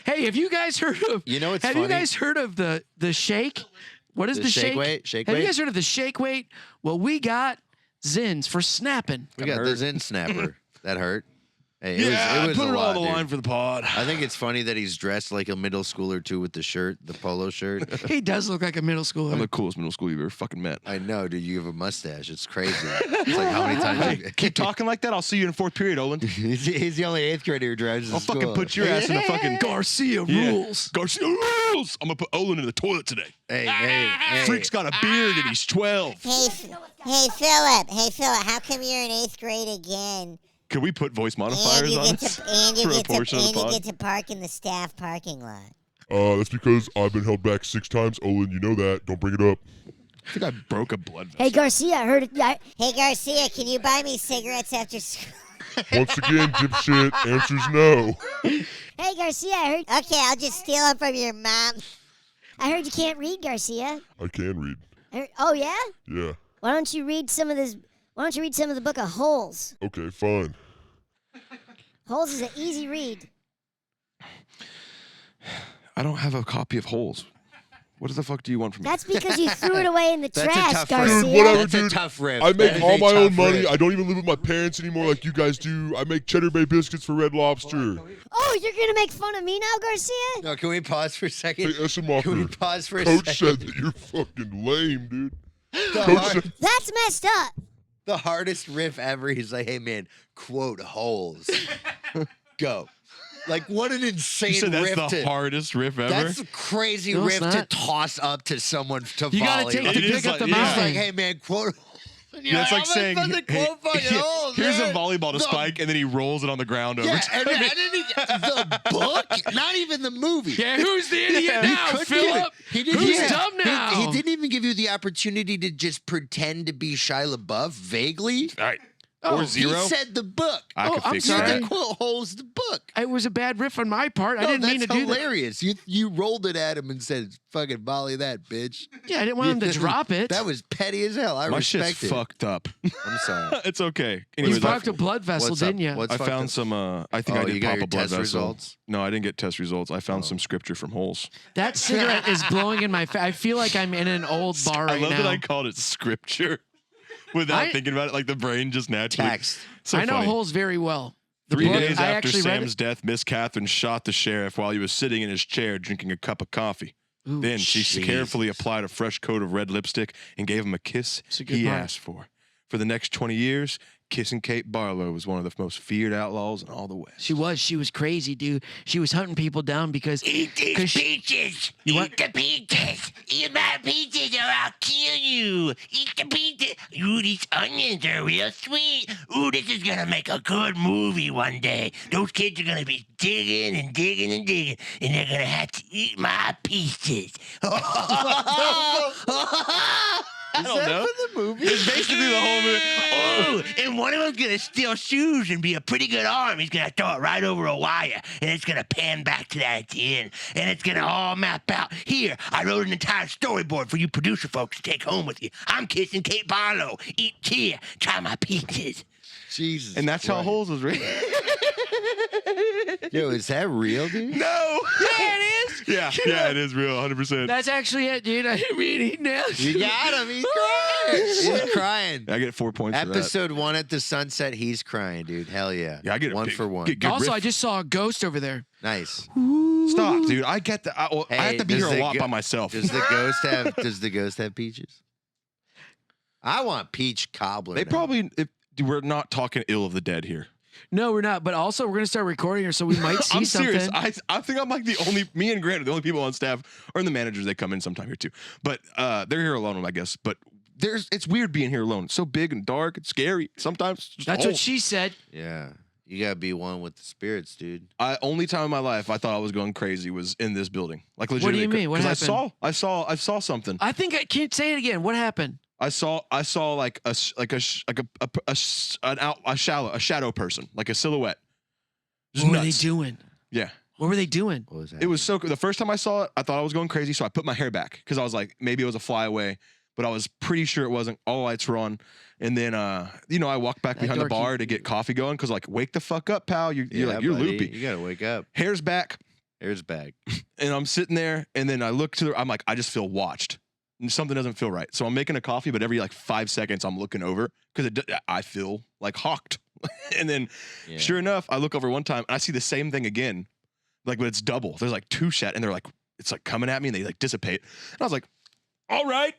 that. Hey, have you guys heard of? You know what's Have you funny? guys heard of the shake? What is The the shake shake? weight? Shake have weight? you guys heard of the shake weight? Well, we got Zins for snapping. We got the Zen snapper. That hurt. Hey, it was put a it lot, on the dude. line for the pod. I think it's funny that he's dressed like a middle schooler too with the shirt, the polo shirt. He does look like a middle schooler. I'm the coolest middle school you've ever fucking met. I know, dude. You have a mustache. It's crazy. It's like how many times you Keep talking like that. I'll see you in 4th period, Olin. He's the only 8th grader who drives to I'll school. fucking put your ass in a fucking Garcia Yeah. rules. Garcia rules. I'm gonna put Olin in the toilet today. Hey. Freak's got a beard and he's 12. Hey, Phillip. Hey, Phillip. How come you're in 8th grade again? Can we put voice And modifiers you on get this to and you for a get portion to of the and you pod? get to park in the staff parking lot. That's because I've been held back 6 times, Olin. You know that. Don't bring it up. I think I broke a blood vessel. Hey, Garcia, I heard it. Hey, Garcia, can you buy me cigarettes after school? Once again, dipshit, answers no. Hey, Garcia, I Okay, I'll just steal them from your mom. heard you can't read, Garcia. I can read. Oh yeah? Yeah. Why don't you read some of this? Why don't you read some of the book of Holes? Okay, fine. Holes is an easy read. I don't have a copy of Holes. What the fuck do you want from me? That's because you threw it away in the That's a trash, tough Garcia. riff. Dude, whatever, That's a dude. tough riff. I That make is all a my own tough money. riff. I don't even live with my parents anymore like you guys do. I make Cheddar Bay biscuits for Red Lobster. Oh, you're gonna make fun of me now, Garcia? No, can we pause for a second? Hey, Essenmacher, Can we pause for a Coach second? said that you're fucking lame, dude. The Coach hard- said, That's messed up. The hardest riff ever. He's like, hey, man, quote holes. Go. Like, what an insane You said that's riff the hardest riff ever? That's a crazy No, it's riff to not. toss up to someone to You gotta volley. take Like, to It pick is up the like- yeah. He's mountain. like, hey, man, quote Yeah, it's like saying, hey, holes, here's a man. volleyball to The- spike, and then he rolls it on the ground over Yeah, time. and then the book, not even the movie. Yeah, who's the idiot now, couldn't Phillip? He didn't Who's even- dumb now? He didn't even give you the opportunity to just pretend to be Shia LaBeouf vaguely. All right. Oh, or zero. He said the book. I could I'm fix You sorry. had that. to quote holes the book. It was a bad riff on my part. I No, didn't mean to that's do that. hilarious. You rolled it at him and said, "Fucking volley that, bitch." Yeah, I didn't want him to drop it. That was petty as hell. I My respect shit's it. fucked up. I'm sorry. It's okay. You Anyways, fucked a blood vessel, What's up? didn't you? What's I fucked found up? some. I think Oh, I did you got pop your a blood test vessel. results? No, I didn't get test results. I found some scripture from holes. That cigarette is blowing in my face. I feel like I'm in an old bar I right love now. that I called it scripture without I- thinking about it. Like the brain just naturally. Text. So I know funny. holes very well. The 3 book, days I after actually read Sam's death, Miss Catherine shot the sheriff while he was sitting in his chair drinking a cup of coffee. it. Ooh, Then she Jesus. carefully applied a fresh coat of red lipstick and gave him a kiss It's a good he part. asked for. For the next 20 years, Kissing Kate Barlow was one of the most feared outlaws in all the West. She was crazy, dude. She was hunting people down because Eat these 'cause she- peaches. You what? Eat the peaches. Eat my peaches or I'll kill you. Eat the peaches. Ooh, these onions are real sweet. Ooh, this is gonna make a good movie one day. Those kids are gonna be digging and digging and digging, and they're gonna have to eat my peaches. I don't know. the movie? It's basically the whole movie. Oh, and one of them's gonna steal shoes and be a pretty good arm. He's gonna throw it right over a wire, and it's gonna pan back to that at the end, and it's gonna all map out. Here, I wrote an entire storyboard for you producer folks to take home with you. I'm kissing Kate Barlow. Eat here. Try my peaches. Jesus. And that's how Christ. Holes was written. Yo, is that real, dude? No. yeah, it is. Yeah, it is real, 100%. That's actually it, dude. I mean, he nailed You got him. He's crying. He's crying. I get 4 points for that. Episode 1 at the sunset. He's crying, dude. Hell yeah. Yeah, I get a one big- for one. get good Also, riff. I just saw a ghost over there. Nice. Stop, dude. I get that. I Hey, have to be does here a the lot go- by myself. Does the ghost have? Does the ghost have peaches? I want peach cobbler. They now. probably. We're not talking ill of the dead here. No, we're not. But also, we're gonna start recording here, so we might see I'm something. serious. I think I'm like the only. Me and Grant are the only people on staff, or the managers. They come in sometime here too. But they're here alone, I guess. But it's weird being here alone. It's so big and dark. It's scary. Sometimes it's just That's old. what she said. Yeah. You gotta be one with the spirits, dude. Only time in my life I thought I was going crazy was in this building. Like do you legitimately. mean? What 'Cause happened? I saw something. I think I can't say it again. What happened? I saw like a shadow person, like a silhouette. Just What were nuts. they doing? Yeah. What were they doing? What was that? It was so cool. The first time I saw it, I thought I was going crazy, so I put my hair back because I was like, maybe it was a flyaway, but I was pretty sure it wasn't. All lights were on, and then I walked back That behind the dorky- bar to get coffee going because like, wake the fuck up, pal. You're buddy. loopy. You gotta wake up. Hair's back, Hair's back. and I'm sitting there, and then I look to I'm like, I just feel watched. And something doesn't feel right. So I'm making a coffee, but every like 5 seconds I'm looking over because I feel like hawked. And then Yeah. sure enough, I look over one time and I see the same thing again, like, but it's double. There's like 2 and they're like, it's like coming at me and they like dissipate. And I was like, all right.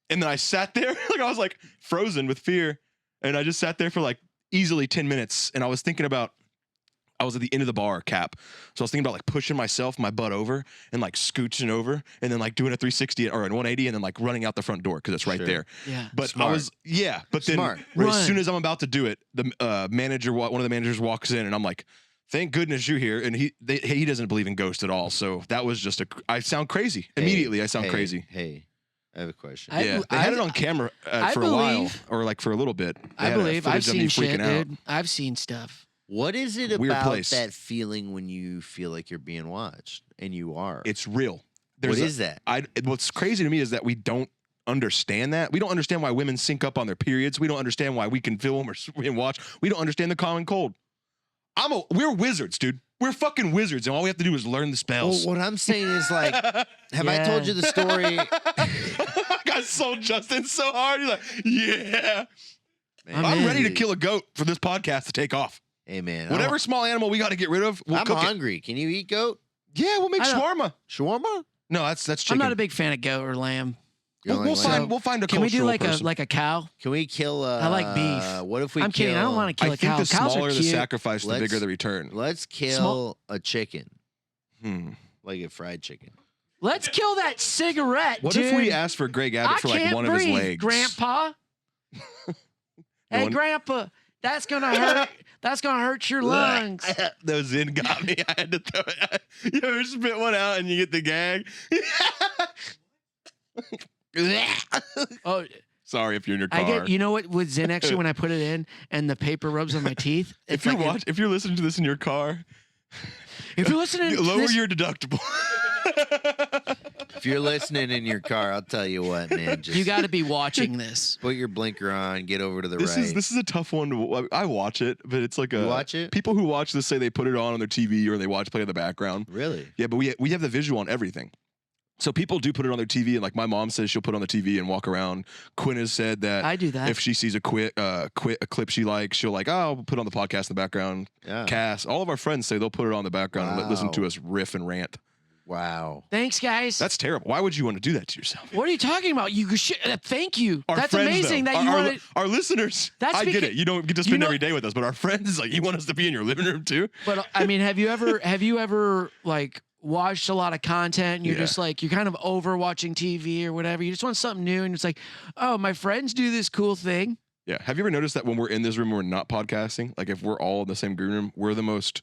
And then I sat there, like I was like frozen with fear. And I just sat there for like easily 10 minutes. And I was thinking about, I was at the end of the bar cap. So I was thinking about like pushing my butt over and like scooching over and then like doing a 360 or a 180 and then like running out the front door because it's right Sure. there. Yeah. But Smart. I was, but then Smart. right as Run. soon as I'm about to do it, the one of the managers walks in and I'm like, thank goodness you're here. And he doesn't believe in ghosts at all. So that was just I sound crazy. Immediately I sound crazy. Hey, I have a question. I- They had it on camera I for a while believe- or like for a little bit. They I had believe. I've footage of me seen shit, freaking out. dude. I've seen stuff. What is it Weird about place. that feeling when you feel like you're being watched and you are? It's real. What is that? What's crazy to me is that we don't understand that. We don't understand why women sync up on their periods. We don't understand why we can film and watch. We don't understand the common cold. We're wizards, dude. We're fucking wizards, and all we have to do is learn the Well, spells. what I'm saying is like, have I Yeah. told you the story? I got sold Justin so hard. He's like, yeah. Man, I'm in. ready to kill a goat for this podcast to take off. Hey man, Whatever small animal we got to get rid of, we'll I'm cook it. hungry. Can you eat goat? Yeah, we'll make I don't- shawarma. Shawarma? No, that's chicken. I'm not a big fan of goat or lamb. You We'll like- find a Can we do cultural like person. a cow? Can we kill? I like beef. What if we? I'm kidding. I don't want to kill I a think cow. the Cows smaller are the cute. sacrifice, the Let's- bigger the return. Let's kill Small- a chicken, Hmm. like a fried chicken. Let's kill that cigarette, What dude. if we asked for Greg Abbott I for like can't one breathe, of his legs? Grandpa. Hey, one- Grandpa, that's gonna hurt. That's gonna hurt your lungs. Those in got me. I had to throw it. You ever spit one out and you get the gag? Oh, Sorry if you're in your car. I get. You know what? With Zen extra, when I put it in and the paper rubs on my teeth. if it's you're like if you're listening to this in your car, if you're listening, to lower this, your deductible. If you're listening in your car, I'll tell you what, man. Just you got to be watching this. put your blinker on. Get over to the This right. is a tough one. I watch it, but it's like You watch it? People who watch this say they put it on their TV or they watch play in the background. Really? Yeah, but we have the visual on everything. So people do put it on their TV, and like my mom says, she'll put it on the TV and walk around. Quinn has said that I do that. if she sees a clip she likes, she'll like, oh, I'll put it on the podcast in the background. Yeah. Cass, all of our friends say they'll put it on the background and listen to Wow. us riff and rant. Wow. Thanks, guys. That's terrible. Why would you want to do that to yourself? What are you talking about? You should. Thank you. Our That's friends, amazing though, that you want to. our listeners. That's I get because- it. You don't get to you spend know- every day with us, but our friends, like, you want us to be in your living room too. But I mean, have you ever like watched a lot of content and you're Yeah. just like you're kind of over watching TV or whatever? You just want something new and it's like, oh, my friends do this cool thing. Yeah. Have you ever noticed that when we're in this room, we're not podcasting? Like if we're all in the same green room, we're the most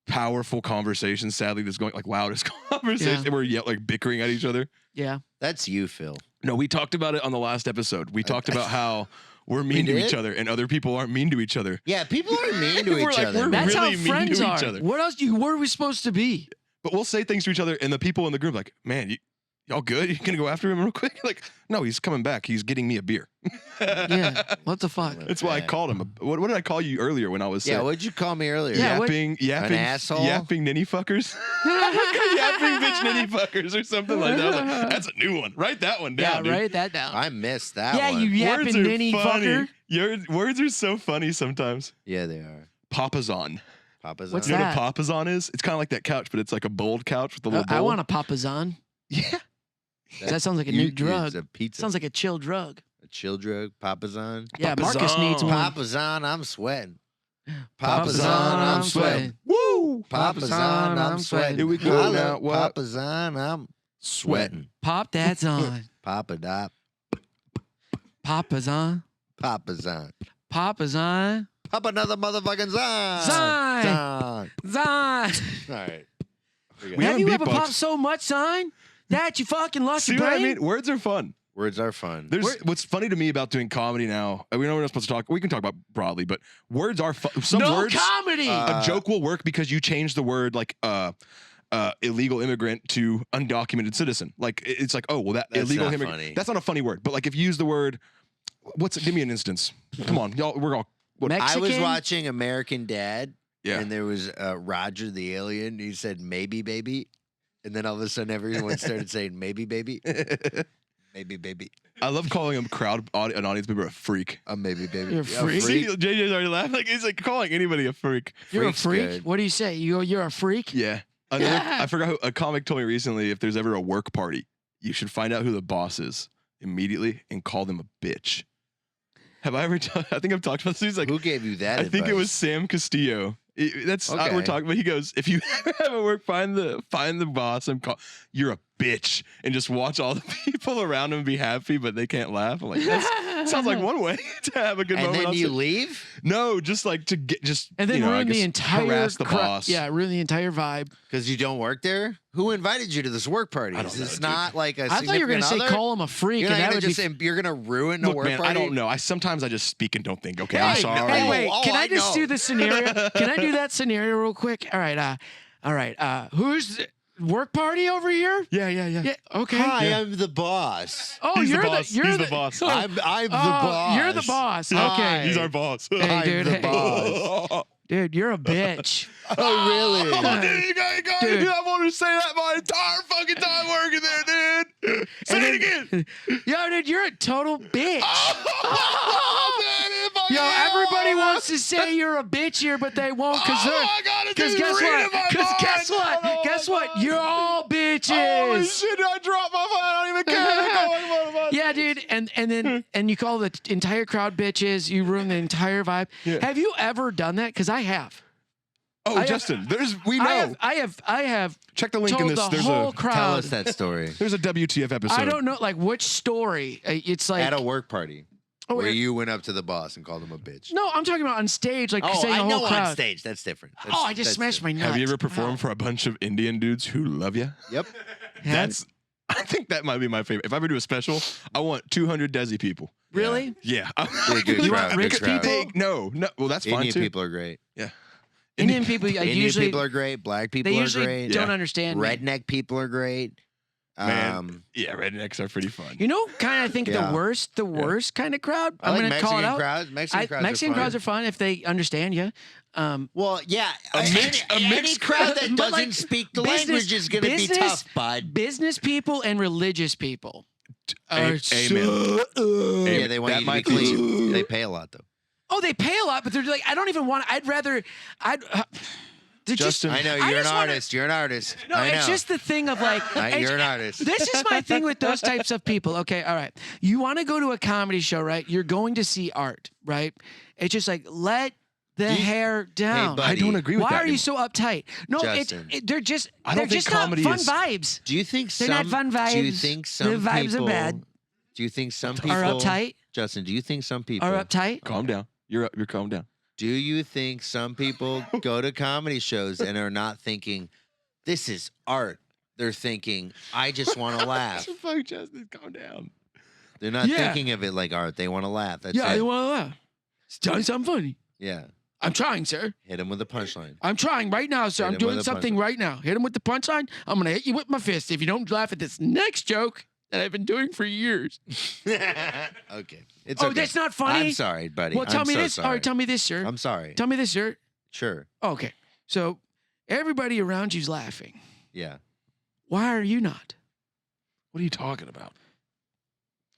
powerful conversation. Sadly, that's going like loudest conversation. Yeah. And we're like bickering at each other. Yeah. That's you, Phil. No, we talked about it on the last episode. We talked about how we're mean to each did? other and other people aren't mean to each other. Yeah, people are mean to We're each like, other. we're man. That's really how mean friends to are. each other. What else? What are we supposed to be? But we'll say things to each other, and the people in the group like, man, y'all good? You gonna go after him real quick? Like, no, he's coming back. He's getting me a beer. Yeah. What the fuck? That's why I called him. What did I call you earlier when I was Yeah, sick? what'd you call me earlier? Yeah, what- yapping, An asshole? yapping ninny fuckers, yapping bitch ninny fuckers, or something like that. I was like, that's a new one. Write that one Yeah. down. dude. Write that down. I missed that Yeah, one. you yapping Words are ninny funny. fucker. Your words are so funny sometimes. Yeah, they are. Papazon. Papa's What's You know that? what a papazon is? It's kind of like that couch, but it's like a bold couch with a little bowl. I want a Papazon. Yeah. That sounds like a new drug. It's a pizza. Sounds like a chill drug. a chill drug. Papazon. Yeah, Marcus needs one. Papazon, I'm sweating. Papazon, I'm sweating. Woo! Papazon, I'm sweating. Here we go Holla, now. What? Papazon, I'm sweating. Pop that's on. Papa Dop. Papazon. Papazon. Papazon. Pop another motherfucking zon. Zon. Zon. Zon. All right. We Have have you ever beatbox. popped so much, son? That you fucking lost See your what I brain? mean? Words are fun. Words are fun. There's what's funny to me about doing comedy now. We know we're not supposed to talk. We can talk about broadly, but words are fun. Some No words, comedy. a joke will work because you change the word like illegal immigrant to undocumented citizen. Like it's like, oh well, that That's illegal not immigrant. funny. That's not a funny word. But like if you use the word, give me an instance. Come on, y'all. We're all. What, Mexican. I was watching American Dad, Yeah. and there was Roger the alien. He said, maybe, baby. And then all of a sudden, everyone started saying, maybe, baby. Maybe, baby. I love calling an audience member a freak. Maybe, baby. You're a freak? See, JJ's already laughing. Like he's like calling anybody a freak. You're Freak's a freak. good. What do you say? You're a freak. Yeah. I forgot who a comic told me recently. If there's ever a work party, you should find out who the boss is immediately and call them a bitch. Have I ever? I think I've talked about this. He's like, Who gave you that I think it was advice? Sam Castillo. That's Okay. we're talking. But he goes, if you ever have a work, find the boss and call. You're a bitch, and just watch all the people around him be happy, but they can't laugh. I'm like, that sounds like one way to have a good And moment. then on you set. leave? No, just like to get And then you know, I ruin the guess entire harass the boss. Yeah, ruin the entire vibe. Because you don't work there? Who invited you to this work party? I don't Is this know, dude. not like a I thought you were going gonna to say call him a freak, You're and not that going would to be. just say you're going to ruin a Look, work man, party? I don't know. Sometimes I just speak and don't think. Okay, Hey, I'm sorry. Hey, wait. Oh, Can I I just know. do the scenario? Can I do that scenario real quick? All right. Who's work party over here? Yeah. Yeah. Okay. Hi, I'm the boss. Oh, He's the you're boss. You're He's the boss. Oh, I'm the oh, boss. You're the boss. Hi. Okay. He's our boss. Hey, I'm dude. the Hey. boss. Dude, you're a bitch. Oh, really? Oh, dude, you got Dude. I wanted to say that my entire fucking time working there, dude. Say it again. Yo, dude, you're a total bitch. Oh, man, if Yo, everybody wants to say you're a bitch here, but they won't because guess what? Because guess what? Guess what? You're all bitches. Holy shit! I dropped my phone. I don't even care. Yeah, dude, and you call the entire crowd bitches. You ruin the entire vibe. Yeah. Have you ever done that? Because I have. Oh, Justin, we know. I have. Check the link in told this. the There's whole a crowd. Tell us that story. there's a WTF episode. I don't know, like which story. It's like At a work party oh, where it- you went up to the boss and called him a bitch. No, I'm talking about on stage, like Oh, saying I the know whole crowd. on stage. That's different. Oh, I just smashed my nuts. Have you ever performed for a bunch of Indian dudes who love you? Yep. I think that might be my favorite. If I ever do a special, I want 200 Desi people. Really? Yeah. Be a good You crowd, want rich good crowd. people? No. Well, that's fine Indian too. people are great. Yeah. Indian people, Indian usually people are great. Black people they are usually great. don't Yeah. understand me. Redneck people are great. Man, yeah, rednecks are pretty fun. You know, kind of I think Yeah. the worst kind of crowd. I like I'm gonna Mexican call it out. crowds. Mexican crowds Mexican are fun. crowds are fun if they understand you. Well, yeah. A Any mixed crowd that But, doesn't like, speak the business- language is going to be business- tough, bud. Business people and religious people. Are Amen. Yeah, they want That you to be might be clean. They pay a lot, though. Oh, they pay a lot, but they're like, I don't even want. I'd rather. They're Justin, I know, I you're an just wanna- artist. You're an artist. No, I know. it's just the thing of like. You're an artist. This is my thing with those types of people. Okay, all right. You want to go to a comedy show, right? You're going to see art, right? It's just like let the hair down. buddy. I don't agree with Why that. are you so uptight? No, Justin. they're just. I they're don't think just not comedy fun is- vibes. Do you think They're not fun vibes. Do you think some The vibes people are bad. Do you think some people Are uptight? Justin, do you think some people Are uptight? Calm down. You're calm down. Do you think some people go to comedy shows and are not thinking this is art? They're thinking I just want to laugh. Fuck, Justin, calm down. They're not Yeah. thinking of it like art. They want to laugh. That's Yeah, it. I want to laugh. Tell me something funny. Yeah. I'm trying, sir. Hit him with a punchline. I'm trying right now, sir. Hit I'm him doing with a something right now. Hit him with the punchline. I'm gonna hit you with my fist if you don't laugh at this next joke that I've been doing for years. Okay. It's Oh, okay. that's not funny? I'm sorry, buddy. Well, tell I'm me so this. Sorry. All right, tell me this, sir. I'm sorry. Tell me this, sir. Sure. Okay. So everybody around you's laughing. Yeah. Why are you not? What are you talking about?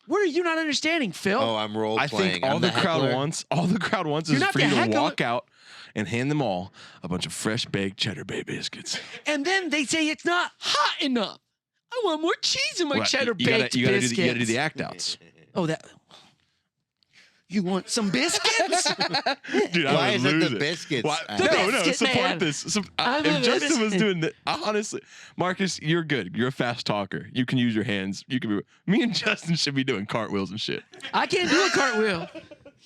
What are you not understanding, Phil? Oh, I'm role I playing. think all I'm the crowd heckler. wants You're is not for the you to heckler. walk out and hand them all a bunch of fresh baked cheddar bay biscuits. And then they say it's not hot enough. I want more cheese in my Well, cheddar you gotta, baked you gotta biscuits. do the, you gotta do the act outs. Oh, that. You want some biscuits? Dude, I Why would is it lose the biscuits? Why- I- The no, biscuit support man. this. I'm a If Justin was biscuit. doing that, honestly, Marcus, you're good. You're a fast talker. You can use your hands. You can be. Me and Justin should be doing cartwheels and shit. I can't do a cartwheel.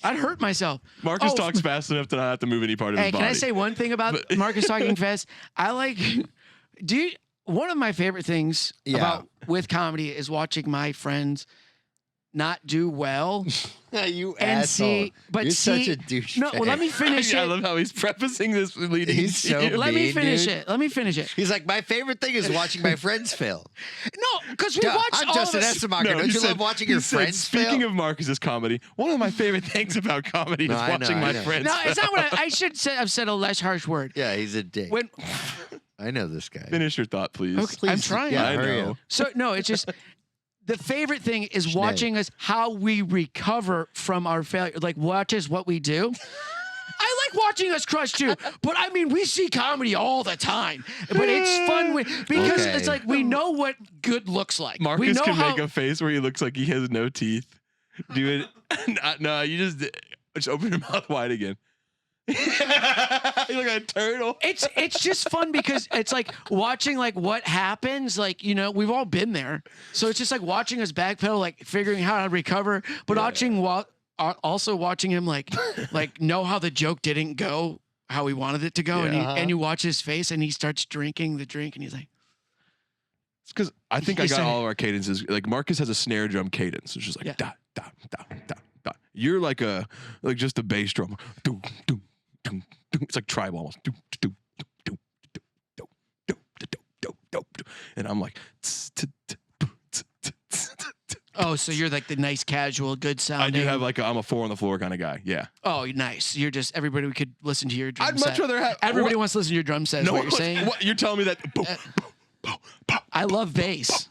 I'd hurt myself. Marcus Oh, talks fast enough to not have to move any part of Hey, his can body. I say one thing about But- Marcus talking fast? I like. One of my favorite things Yeah. about with comedy is watching my friends not do well you and asshole. see. But You're see, such a douche. no. Well, let me finish I it. love how he's prefacing this with leading. He's to so you. Let me mean, finish dude. it. Let me finish it. He's like, my favorite thing is watching my friends fail. No, because we Duh, watch I'm all Justin of us. Essemacher. Don't he you said- love watching he your said, friends Speaking fail? of Marcus's comedy, one of my favorite things about comedy No, is I know, watching I my know. friends. No, it's fail. not what I should say. I've said a less harsh word. Yeah, he's a dick. When I know this guy. Finish your thought, please. Okay, I'm trying. Yeah, I hurry know. up. So no, it's just the favorite thing is watching us how we recover from our failure. Like watch us what we do. I like watching us crush too, but I mean we see comedy all the time. But it's fun because Okay. it's like we know what good looks like. we Marcus know can how, make a face where he looks like he has no teeth. Do it. No, you just open your mouth wide again. You look like a turtle. it's just fun because it's like watching like what happens. Like we've all been there, so it's just like watching us backpedal, like figuring how to recover, but also watching him like know how the joke didn't go how he wanted it to go, and you watch his face, and he starts drinking the drink, and he's like, It's because I think I He's got saying- all of our cadences. Like Marcus has a snare drum cadence. It's just like Yeah. da da da da da. You're like just a bass drum. Doom, doom, doom, doom. It's like tribal almost. Doom, doom, doom, doom, doom, doom, doom, doom, doom, doom, doom. And I'm like. oh, so you're like the nice, casual, good I sounding. do have I'm a 4 on the floor kind of guy. Yeah. Oh, nice. You're just everybody. We could listen to your drum I'd set. much rather have Everybody wants to listen to your drum set. Is what you're saying? What you're telling me that? I love bass.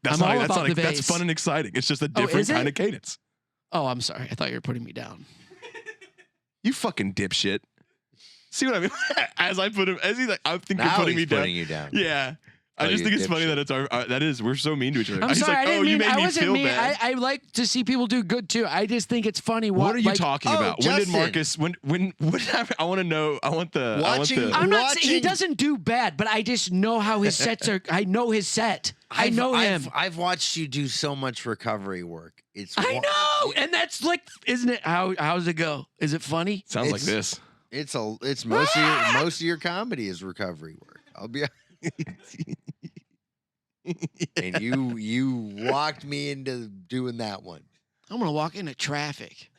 That's I'm not, all that's about not, the that's bass. fun and exciting. It's just a Oh, different is it? kind of cadence. Oh, I'm sorry. I thought you were putting me down. You fucking dipshit. See what I mean? As I put him, as he's like, I think Now you're putting he's me putting down. you down. Yeah. I Oh, just you think it's funny dipshit. that it's that is, we're so mean to each other. I'm He's sorry. like, I didn't you mean. made I me wasn't feel mean. bad. I like to see people do good too. I just think it's funny. What are you like, talking Oh, about? When did Justin. Markus? What happened? I want to know. I want the. Watching- I'm not. He Watching- doesn't do bad, but I just know how his sets are. I know his set. I know him. I've watched you do so much recovery work. It's I know, and that's like, isn't it? How's it go? Is it funny? Sounds like It's- this. It's most of your comedy is recovery work. I'll be and you walked me into doing that one. I'm gonna walk into traffic.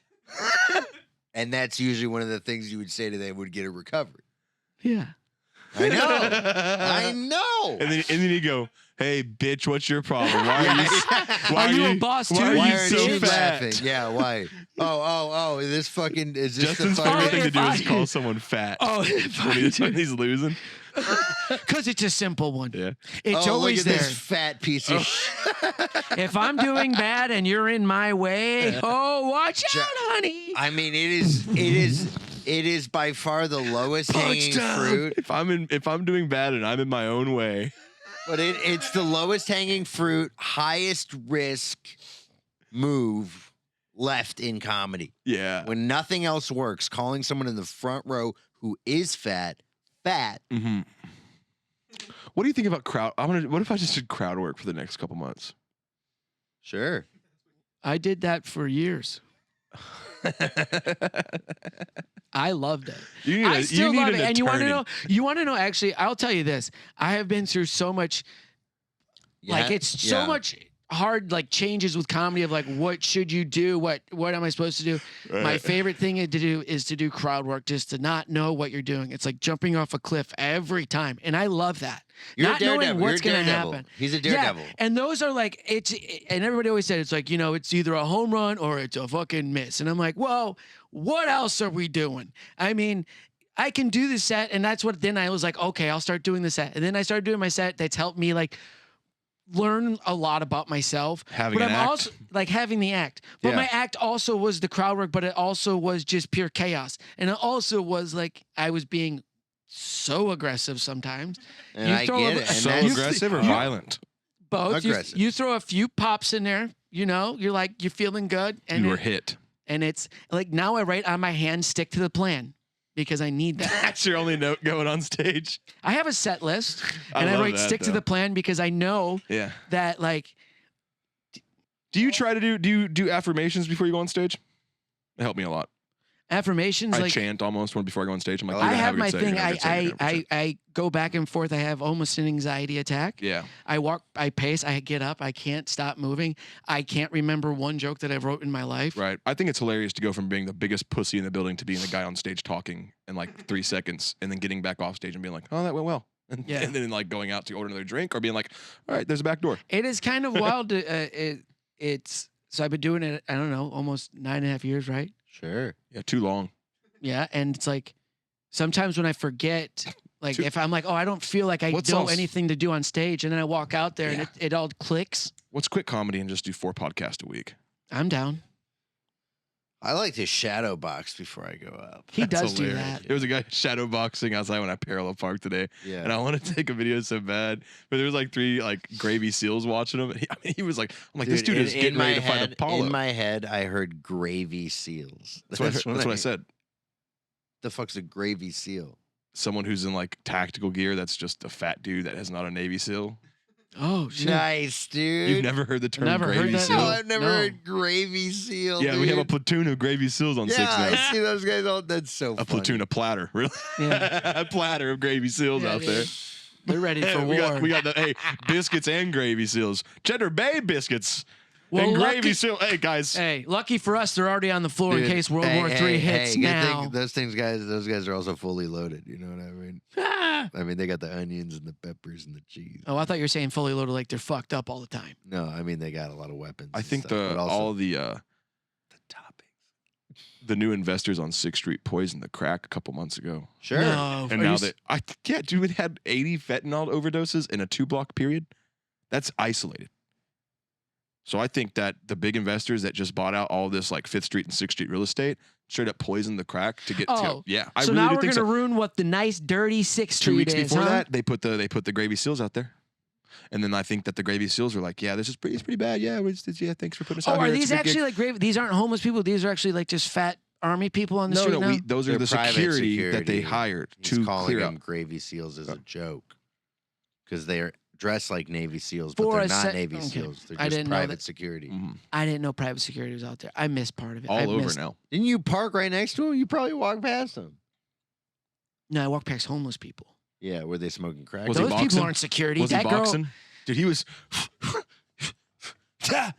And that's usually one of the things you would say to them would get a recovery. Yeah. I know. I know. And then you go, "Hey, bitch, what's your problem? Why are you? Are you a boss why too? are Why you are so you fat?" laughing? Yeah, why? Oh, is this Justin's the favorite fucking thing to if do is I- call someone fat Oh, if when he's losing. Because it's a simple one. Yeah. It's oh, always look at there. this fat piece of shit. If I'm doing bad and you're in my way, oh, watch out, honey. I mean, it is by far the lowest hanging fruit. If I'm doing bad and I'm in my own way, But it's the lowest hanging fruit, highest risk move left in comedy. yeah. When nothing else works, calling someone in the front row who is fat. Mm-hmm. What do you think about crowd? What if I just did crowd work for the next couple months? Sure. I did that for years. I loved it. You need I still love an it. And you want to attorney. know? You want to know? Actually, I'll tell you this. I have been through so much. Like Yeah? it's so Yeah. much hard like changes with comedy of like what should you do? What am I supposed to do? My Right. favorite thing to do is to do crowd work, just to not know what you're doing. It's like jumping off a cliff every time, and I love that. You're not a daredevil. knowing what's You're a going to daredevil. happen. He's a daredevil. Yeah, and those are like and everybody always said it's like, you know, it's either a home run or it's a fucking miss. And I'm like, well, what else are we doing? I mean, I can do the set, and that's what then I was like, okay, I'll start doing the set. And then I started doing my set that's helped me like learn a lot about myself. Having but an I'm act? also like having the act. But Yeah. my act also was the crowd work, but it also was just pure chaos. And it also was like I was being so aggressive sometimes. And You I throw get a- it. And So that's- aggressive or violent? Both. Aggressive. You throw a few pops in there, you know, you're like, you're feeling good. And You were it- hit. and it's like now I write on my hand, stick to the plan because I need that. That's your only note going on stage. I have a set list I and I love write that, stick to though. the plan because I know Yeah. that like Do you try to do you do affirmations before you go on stage? It helped me a lot. affirmations I like chant almost before I go on stage. I'm like, I you're I gonna have a good my set, thing. you're gonna have a good set, you're gonna have a good set. I go back and forth. I have almost an anxiety attack. Yeah. I walk, I pace, I get up, I can't stop moving. I can't remember one joke that I've wrote in my life. Right. I think it's hilarious to go from being the biggest pussy in the building to being the guy on stage talking in like 3 seconds and then getting back off stage and being like, oh, that went well. And, Yeah. and then like going out to order another drink or being like, all right, there's a back door. It is kind of wild. It's so I've been doing it. I don't know, almost 9.5 years, right? Sure. Yeah, too long. Yeah, and it's like sometimes when I forget, like Too- if I'm like, oh, I don't feel like I What's know else? anything to do on stage, and then I walk out there and Yeah. it all clicks. Let's quit comedy and just do 4 podcasts a week. I'm down. I like to shadow box before I go up. He That's does do hilarious. that. There was a guy shadow boxing outside when I parallel parked today. Yeah. And I wanted to take a video so bad, but there was like 3 like gravy seals watching him. He was like, I'm like, this dude is getting ready to fight Apollo. In my head, I heard gravy seals. That's what I said. The fuck's a gravy seal? Someone who's in like tactical gear that's just a fat dude that has not a Navy SEAL. Oh shit! Nice, dude. You've never heard the term Never heard gravy that. SEAL? No, I've never No. heard gravy seal. Yeah, we have a dude. platoon of gravy SEAls on Yeah, 6 now. I see those guys all. That's so A funny. platoon, a platter, really? Yeah. A platter of gravy SEAls Yeah, out dude. there. They're ready for we war. got the hey biscuits and gravy seals, Cheddar Bay biscuits Well, and lucky- gravy seal. Hey guys, Hey, lucky for us, they're already on the floor in Dude, case World hey, War hey, III hits hey, good now. thing those guys are also fully loaded. You know what I mean? I mean, they got the onions and the peppers and the cheese. Oh, I thought you were saying fully loaded, like they're fucked up all the time. No, I mean they got a lot of weapons. I and think stuff, but also all the the toppings. the new investors on 6th Street poisoned the crack a couple months ago, Sure. No, and are now you they dude, it had 80 fentanyl overdoses in a 2-block period. That's isolated. So I think that the big investors that just bought out all this like 5th Street and 6th Street real estate straight up poisoned the crack to get Oh, to. Yeah, I so really now do we're think gonna so. ruin what the nice, dirty 6th Street 2 weeks is, before huh? that, they put the Gravy Seals out there. And then I think that the Gravy Seals were like, yeah, this is pretty bad. Yeah, thanks for putting us out Oh, here. are It's a these big actually gig." like grave? These aren't homeless people. These are actually like just fat army people on the No, street now. those are They're the private security that they hired He's to calling clear them out. Gravy Seals as a joke because they're dressed like Navy SEAls, For but they're a not sec- Navy okay. SEAls. They're I just didn't know private that. security. Mhm. I didn't know private security was out there. I missed part of it. All I over missed, now. Didn't you park right next to them? You probably walked past them. No, I walk past homeless people. Yeah, were they smoking crack? Was he Those boxing? people aren't security. Was that he girl. boxing? Dude, he was. I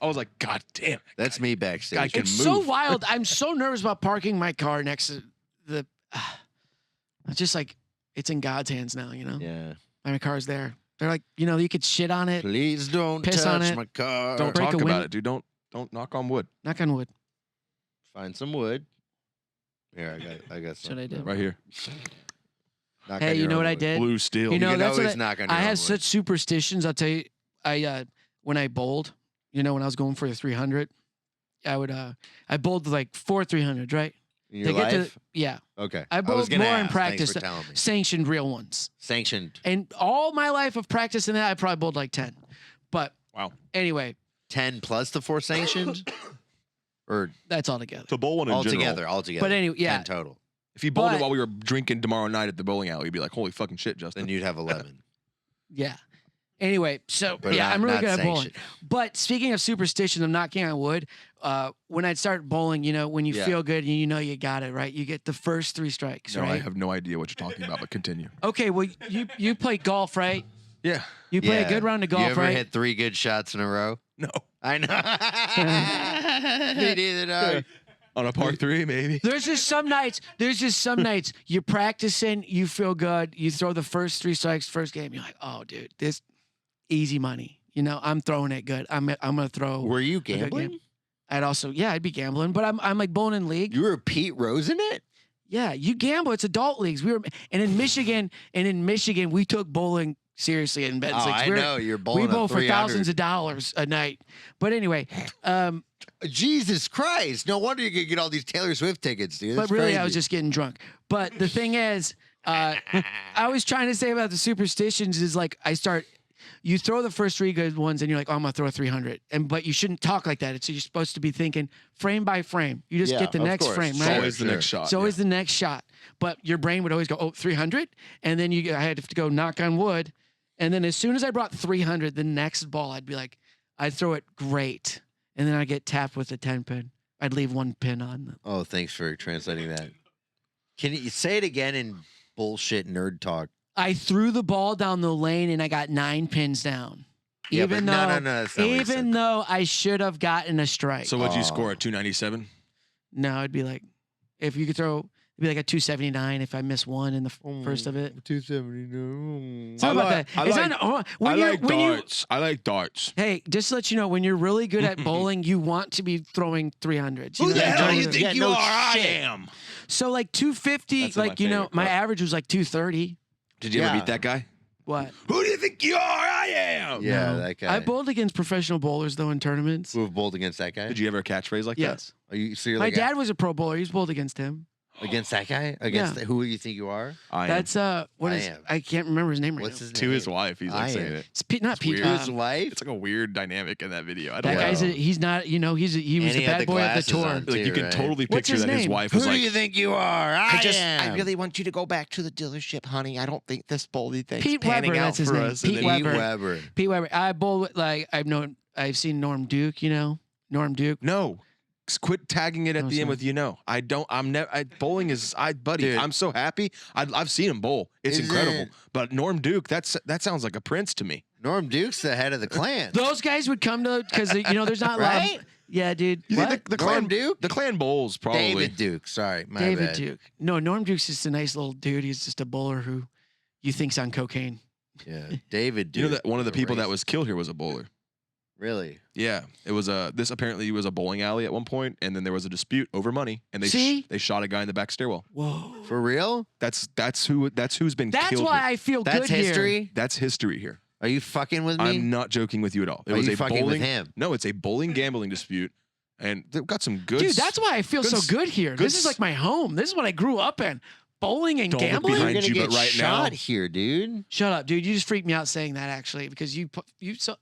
was like, God damn. That's me backstage. Guy can It's so move. wild. I'm so nervous about parking my car next to the. It's just like it's in God's hands now. You know, Yeah. my car's there. They're like, you could shit on it. Please don't Piss touch on it. my car. Don't break talk a about window. it, dude. Don't knock on wood. Knock on wood. Find some wood. Here, I got some. What I did. Right here. Knock Hey, on you your know own what I wood. did? Blue steel. You know, can that's what always knock on your I own had wood. such superstitions. I'll tell you, when I bowled, when I was going for the 300, I bowled like 4 300s, right? In your life? Yeah, Okay. I was bowled gonna more in ask. practice, Thanks for telling me. sanctioned real ones. Sanctioned And all my life of practicing that, I probably bowled like 10. But Wow. anyway, 10 plus the 4 sanctioned? Or that's all together. To bowl one in altogether? Altogether. But anyway, yeah. 10 total. If you bowled it But- while we were drinking tomorrow night at the bowling alley, you'd be like, holy fucking shit, Justin. Then you'd have 11. Yeah. Anyway, so But yeah, not- I'm really not good at bowling. sanctioned. But speaking of superstition, I'm knocking on wood. When I'd start bowling, when you Yeah. feel good and you got it, right? You get the first 3 strikes, No, I right? have no idea what you're talking about, but continue. Okay, well, you play golf, right? Yeah. You play Yeah. a good round of You golf, ever right? hit 3 good shots in a row? No. I know. Me neither, dog. On a par 3, maybe. There's just some nights you're practicing, you feel good, you throw the first 3 strikes, first game, you're like, oh, dude, this easy money. I'm throwing it good. I'm gonna throw. Were you a good game. gambling? I'd be gambling, but I'm like bowling in league. You were Pete Rose in it? Yeah, you gamble. It's adult leagues. In Michigan, we took bowling seriously in Benton. Oh, I know. You're bowling We bowl a for 300. thousands of dollars a night. But anyway, Jesus Christ. No wonder you could get all these Taylor Swift tickets, dude. but That's really, crazy. I was just getting drunk. But the thing is, I was trying to say about the superstitions is like you throw the first 3 good ones and you're like, oh, I'm gonna throw a 300, but you shouldn't talk like that. You're supposed to be thinking frame by frame. You just Yeah, get the of next course. frame, It's right? always the Sure. next shot. It's always the next shot. But your brain would always go, oh, 300? And then I had to go knock on wood. And then as soon as I brought 300, the next ball, I'd throw it great. And then I'd get tapped with a 10 pin. I'd leave 1 pin on. Oh, thanks for translating that. Can you say it again in bullshit nerd talk? I threw the ball down the lane and I got 9 pins down. Yeah, Even but though, no, that's not what he even said. though I should have gotten a strike. So what'd you Oh. score at 297? No, it'd be like, if you could throw, it'd be like a 279 if I miss 1 in the first of it. 270. It's not about that. It's not, when you, I like darts. Hey, just to let you know, when you're really good at bowling, you want to be throwing 300s. Who the that? hell do you Totally. think Yeah, you no are? I shit. am. So like 250, That's my like favorite my club. average was like 230. Did you ever Yeah. beat that guy? What? Who do you think you are? I am. Yeah, No. that guy. I bowled against professional bowlers though in tournaments. Who have bowled against that guy? Did you ever a catchphrase like Yes. Are you, so you're My like dad was a pro bowler. He's bowled against him. against that guy? Against Yeah. who do you think you are? that? I am. That's what I is am. I can't remember his name right What's now. his To name? his wife. He's like I saying am. it. It's Pete, not It's Pete. weird. His wife? It's like a weird dynamic in that video. I That don't know. guy's he's not, he was And the he had bad boy of the glasses tour. on, Like you too, can right? totally What's picture his that his name? wife Who was do like, you think you are? I am. really want you to go back to the dealership, honey. I don't think this bowling thing's Pete panning Weber, out that's his for name. us. Pete And then Pete Weber. Weber. Pete Weber. I bowl with, like I've seen Norm Duke, Norm Duke. no. Quit tagging it at Oh, the sorry. end with bowling is buddy. Dude. I'm so happy. I've seen him bowl. It's Isn't incredible. it? But Norm Duke, that sounds like a prince to me. Norm Duke's the head of the clan. Those guys would come to because there's not a lot. Right? Yeah, dude. You What? think the Norm clan Duke? The clan bowls probably. David Duke. Sorry, my David bad. Duke. No, Norm Duke's just a nice little dude. He's just a bowler who you think's on cocaine. Yeah, David Duke. You know that one of the was a people that racist. was killed here was a bowler. Really? Yeah, it was this apparently was a bowling alley at one point, and then there was a dispute over money, and See? they shot a guy in the back stairwell. Whoa. For real? That's who's been That's killed why here. I feel That's good history? here. That's history here. Are you fucking with me? I'm not joking with you at all. It Are was you a fucking with bowling. him? No, it's a bowling gambling dispute, and they've got some good. Dude, that's why I feel so good here. good This is like my home. This is what I grew up in. Bowling and Don't look gambling. You're behind gonna you, get but right shot now- here, dude. Shut up, dude. You just freaked me out saying that actually because you so.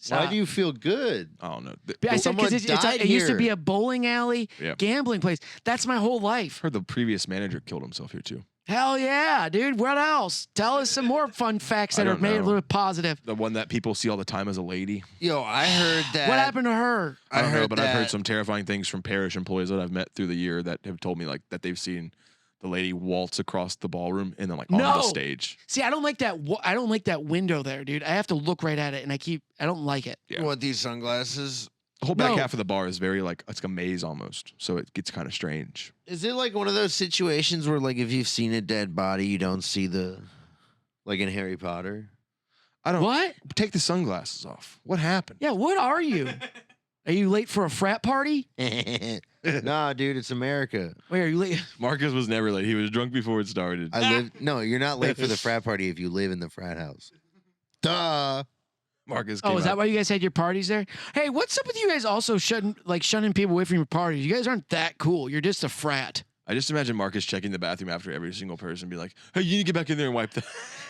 Why do you feel good? I don't know. I said because Someone it used to died be here. a bowling alley, Yeah. gambling place. That's my whole life. Heard the previous manager killed himself here too. Hell yeah, dude. What else? Tell us some more fun facts that I are don't made a know. little positive. The one that people see all the time as a lady. Yo, I heard that. What happened to her? I don't know, heard but I've heard that- some terrifying things from parish employees that I've met through the year that have told me like that they've seen the lady waltz across the ballroom and then like on the No. stage. See, I don't like that. I don't like that window there, dude. I have to look right at it, and I don't like it. Yeah. You want these sunglasses? The whole back No. half of the bar is very like it's like a maze almost, so it gets kind of strange. Is it like one of those situations where, like, if you've seen a dead body, you don't see the, like in Harry Potter? I don't What? take the sunglasses off. What happened? Yeah, what are you? Are you late for a frat party? Nah, dude, it's America. Wait, are you late? Marcus was never late. He was drunk before it started. I live. No, you're not late for the frat party if you live in the frat house. Duh. Marcus. Oh, came is that out- why you guys had your parties there? Hey, what's up with you guys also shunning people away from your parties? You guys aren't that cool. You're just a frat. I just imagine Marcus checking the bathroom after every single person, be like, "Hey, you need to get back in there and wipe the."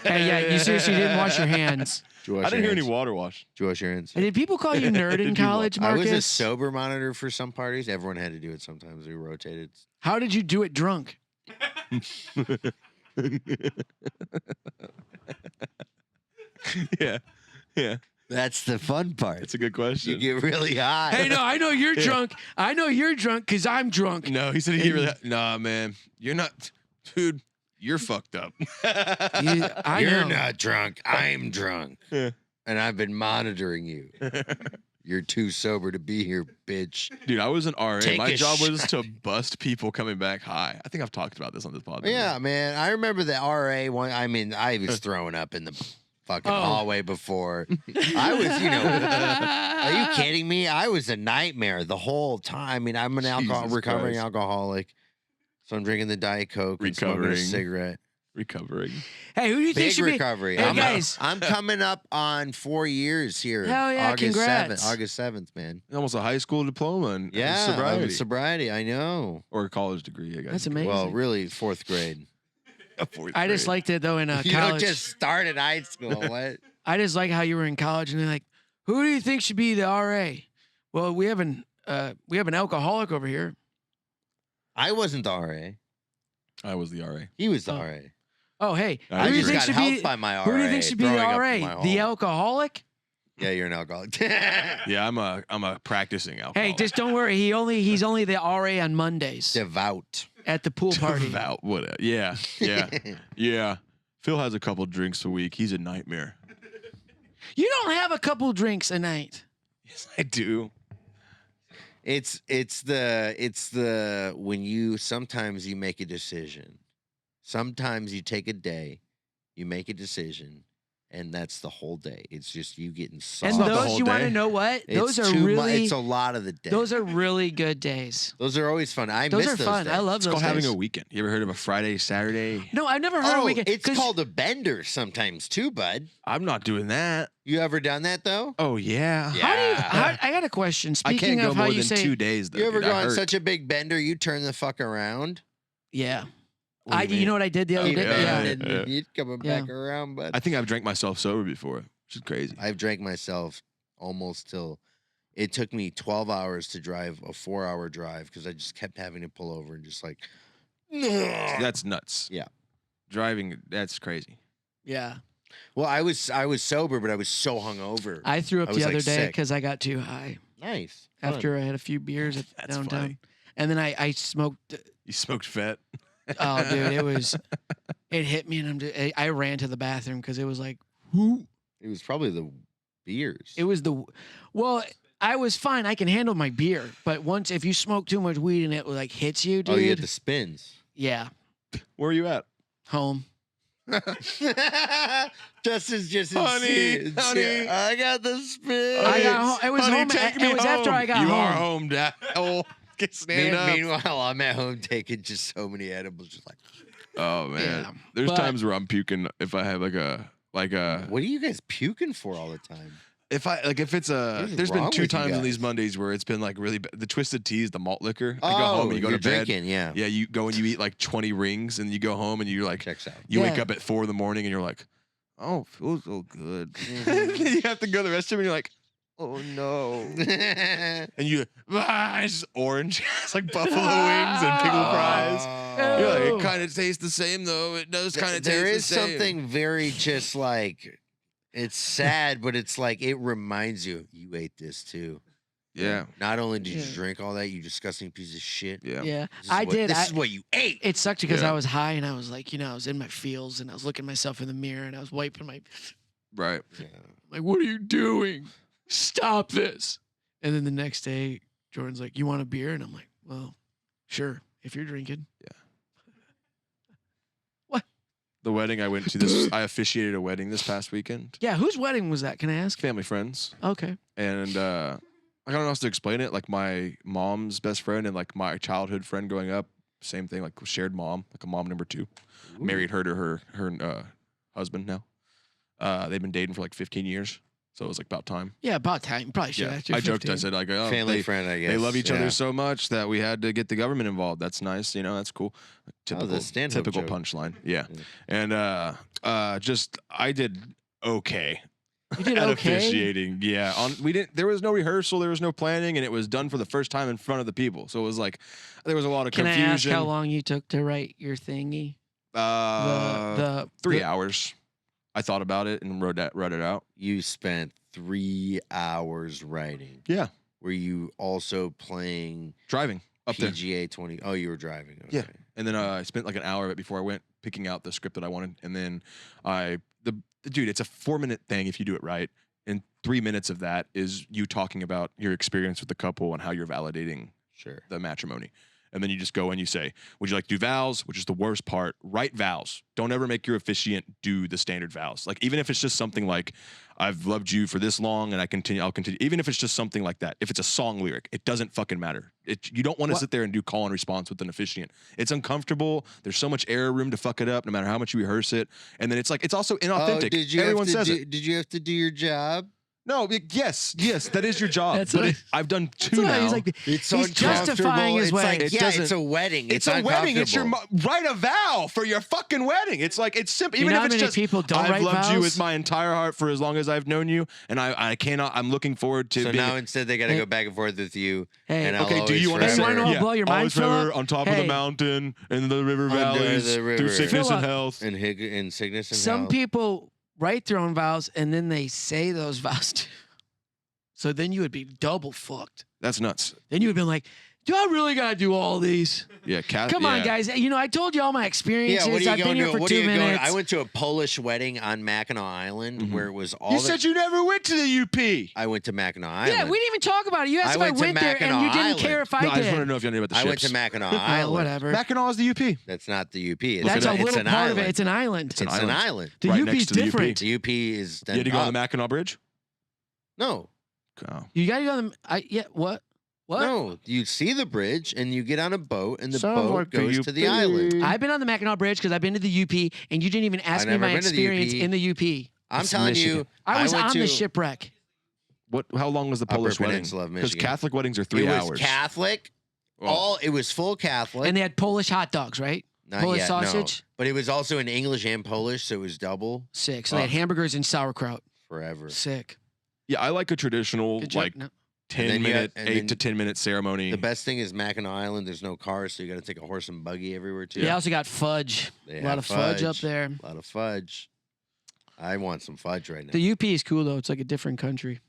Hey, yeah, you seriously didn't wash your hands. Did you wash I didn't your hear any hands? water wash. Did you wash your hands? And did people call you nerd in Did you college, I Marcus? was a sober monitor for some parties. Everyone had to do it sometimes. We rotated. How did you do it drunk? Yeah, yeah, That's the fun part. it's a good question. You get really high. Hey, no, I know you're drunk. I know you're drunk because I'm drunk. No, he said he really. Nah, man, you're not, dude. You're fucked up. I You're know. not drunk. I'm drunk. Yeah. And I've been monitoring you. You're too sober to be here, bitch. Dude, I was an RA. Take My a job was to bust people coming back high. I think I've talked about this on this podcast. Yeah, man. I remember the RA one. I mean, I was throwing up in the fucking Oh. hallway before. I was, are you kidding me? I was a nightmare the whole time. I mean, I'm an Jesus recovering Christ. alcoholic. So I'm drinking the Diet Coke and smoking a Recovering. cigarette. Recovering. Hey, who do you think Big should recovery. Hey, I'm, guys. I'm coming up on 4 years here. Hell yeah, August congrats. 7th. August 7th, man. Almost a high school diploma and Yeah, sobriety. sobriety. I know. Or a college degree, I guess. That's amazing. Well, really, 4th grade. I just liked it though in You college. don't just start in high school. What? I just like how you were in college and they're like, who do you think should be the RA? Well, we have an alcoholic over here. I wasn't the RA. I was the RA. He was the Oh. RA. Oh, hey, I I who do you just think got should helped be? by my RA. Who do you think should be the throwing up in RA? my The home. alcoholic? Yeah, you're an alcoholic. Yeah, I'm a practicing alcoholic. Hey, just don't worry. He's only the RA on Mondays Devout. at the pool party. About what? Yeah, yeah, yeah. Phil has a couple drinks a week. He's a nightmare. You don't have a couple drinks a night. Yes, I do. It's the when you sometimes you make a decision. Sometimes you take a day, you make a decision, and that's the whole day. It's just you getting soft. And not the those, whole you want to day. know what? It's Those are too mu- really, It's a lot of the day. those are really good days. Those are always fun. I Those miss are those fun. days. I love It's those called having days. a weekend. You ever heard of a Friday, Saturday? No, I've never heard of Oh, weekend. it's 'cause- called a bender sometimes too, bud. I'm not doing that. You ever done that though? Oh yeah. Yeah. How do you? I got a question. I Speaking can't go of how more you than say, 2 days though. You ever dude. I go on hurt. such a big bender you turn the fuck around? yeah, What do you you mean? know what I did the other Okay. day? Yeah. And you're coming Yeah. back around, bud. I think I've drank myself sober before, which is crazy. I've drank myself almost till it took me 12 hours to drive a 4-hour drive because I just kept having to pull over and just like, That's nuts. Yeah. Driving, that's crazy. Yeah. well, I was sober, but I was so hungover. I threw up I the was, other like, day sick. because I got too high Nice. Fun. after I had a few beers at That's downtown, funny. and then I smoked. You smoked fat. Oh, dude, it hit me, and I ran to the bathroom because it was like, whoo. It was probably the beers. It was well, I was fine. I can handle my beer, but once if you smoke too much weed and it like hits you, dude. Oh, you had the spins. Yeah, Where are you at? home. Justin's just Honey, honey. I got the spins. I got home. It was Honey, home. take me It was after home. I got You home. are home, Dad. Oh, stand up. Meanwhile, I'm at home taking just so many edibles, just like Oh man, Yeah, there's but- times where I'm puking if I have like a Like What are you guys puking for all the time? if it's What is there's wrong been 2 with you times on guys? these Mondays where it's been like really bad. The twisted teas, the malt liquor. I go home and you go you're to bed. drinking, yeah. Yeah, you go and you eat like 20 rings and you go home and you're like, Checks out. you wake Yeah. up at 4 a.m. and you're like, oh, it feels so good. Mm-hmm. Then you have to go the rest of it and you're like, oh no. And you, it's just orange. It's like buffalo wings and pickle fries. You're like, Ew. it kind of tastes the same though. It does kind of taste There the is same. something very just like, it's sad, but it's like, it reminds you, you ate this too. Yeah. Not only did you Yeah. drink all that, you disgusting piece of shit. Yeah. Yeah, This is I what- did. This is what you ate. It sucked because Yeah. I was high and I was like, I was in my feels and I was looking at myself in the mirror and I was wiping my. Right. Yeah. Like, what are you doing? Stop this. And then the next day, Jordan's like, you want a beer? And I'm like, well, sure, if you're drinking. The wedding I went to this, I officiated a wedding this past weekend. Yeah, whose wedding was that? Can I ask? Family friends. Okay. And I don't know how to explain it. Like my mom's best friend and like my childhood friend growing up, same thing, like shared mom, like a mom number 2. Married her to her husband now. They've been dating for like 15 years. So it was like about time. Yeah, about time. Probably should Yeah. after I joked, I 15. said like, oh, Family they, friend, I guess. they love each yeah. other so much that we had to get the government involved. That's nice. That's cool. Typical, Stanhope typical joke. punchline. Yeah. And I did okay. You did At okay. officiating, yeah. There was no rehearsal, there was no planning, and it was done for the first time in front of the people. So it was like there was a lot of Can confusion. I ask how long you took to write your thingy? The 3 the- hours. I thought about it and wrote it out. You spent 3 hours writing. Yeah, Were you also playing driving up there. PGA 20? Oh, you were driving. Okay. Yeah. And then I spent like an hour of it before I went picking out the script that I wanted. And then dude, it's a 4-minute thing if you do it right. And 3 minutes of that is you talking about your experience with the couple and how you're validating Sure. the matrimony. And then you just go and you say, would you like to do vows? Which is the worst part. Write vows. Don't ever make your officiant do the standard vows. Like, even if it's just something like, I've loved you for this long and I'll continue. Even if it's just something like that. If it's a song lyric, it doesn't fucking matter. You don't want to sit there and do call and response with an officiant. It's uncomfortable. There's so much error room to fuck it up no matter how much you rehearse it. And then it's like, it's also inauthentic. Oh, did you Everyone have to says do, it. Did you have to do your job? No, yes, that is your job. That's But what I've done That's 2 what now. He's like, It's he's justifying his it's way. Like, It yeah, doesn't- it's a wedding. It's a wedding. It's your uncomfortable. write a vow for your fucking wedding. It's like it's simple. You Even know if how it's many just people don't I've write loved you vows? with my entire heart for as long as I've known you, and I cannot. I'm looking forward to. So being, now instead they got to Hey. go back and forth with you. Hey, and I'll okay, do you want to always say? Hey, you wanna know what blow your mind, always forever Phillip? on top of Hey. the mountain in the river Under valleys the river. through sickness and Phillip. health. in sickness and some health. people write their own vows and then they say those vows too. So then you would be double fucked. That's nuts. Then you would have been like, do I really gotta do all these? Yeah, Come on, guys. I told you all my experiences. Yeah, what are you I've been going here to? for What are 2 you going? minutes. I went to a Polish wedding on Mackinac Island Mhm. where it was all. You the, said you never went to the UP. I went to Mackinac Island. Yeah, we didn't even talk about it. You asked I if I went to went there and you Mackinac didn't Island. care if I No, I did. just want to know if you knew about the I ships. went to Mackinac Oh, Island. whatever. Mackinac is the UP. That's not the UP. It's That's an, a it's little an part island. of it. It's an island. It's an It's an island. The right UP's next to the UP. different. The UP is You then had to go on the up. Mackinac Bridge. No, Oh. You gotta go to what? What? no. You see the bridge and you get on a boat and the Sounds boat like the goes to the UP. island. I've been on the Mackinac Bridge because I've been to the UP, and you didn't even ask me never my been to the experience UP. in the UP. I'm It's telling Michigan. you, I was went on to, the shipwreck. What? How long was the Upper Polish wedding? Peninsula of Because Michigan. Catholic weddings are 3 It hours. was Catholic. Oh. It was full Catholic. And they had Polish hot dogs, right? Not Polish yet, sausage? no. But it was also in English and Polish, so it was double Sick. So they had hamburgers and sauerkraut. forever. Sick. Yeah, I like a traditional Good job. like No. 10 then you minute, got- and 8 then to 10 minute ceremony. The best thing is Mackinac Island. There's no cars, so you got to take a horse and buggy everywhere too. They also got fudge. They A lot have of fudge up there. A lot of fudge. I want some fudge right now. The UP is cool though. It's like a different country.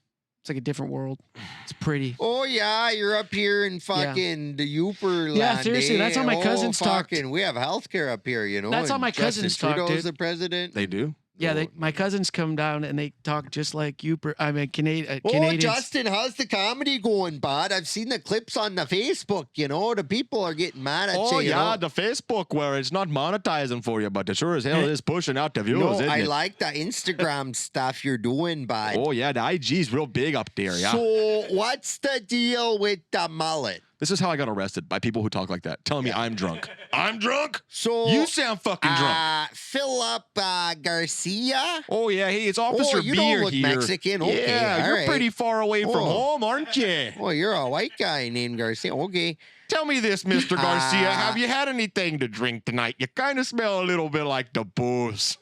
It's like a different world. It's pretty. Oh yeah, you're up here in fucking the Uper land. Yeah, seriously, that's how my cousins talked. fucking, we have healthcare up here, you know. That's how and my cousins Justin talk, Trudeau's dude. the president. They do. Yeah, Oh, my cousins come down and they talk just like you. Canadians. Oh, Justin, how's the comedy going, bud? I've seen the clips on the Facebook. You know, the people are getting mad at you. You know? the Facebook where it's not monetizing for you, but it sure as hell is pushing out the views, No, isn't I it? like the Instagram stuff you're doing, bud. Oh yeah, the IG's real big up there, yeah. So, what's the deal with the mullet? This is how I got arrested by people who talk like that, telling me I'm drunk. I'm drunk? So You sound fucking drunk. Phillip Garcia. Oh, yeah, hey, it's Officer you Beer don't look here. Mexican. Okay, yeah, all you're right. pretty far away from Oh. home, aren't you? Oh, you're a white guy named Garcia. Okay. Tell me this, Mr. Garcia. Have you had anything to drink tonight? You kind of smell a little bit like the booze.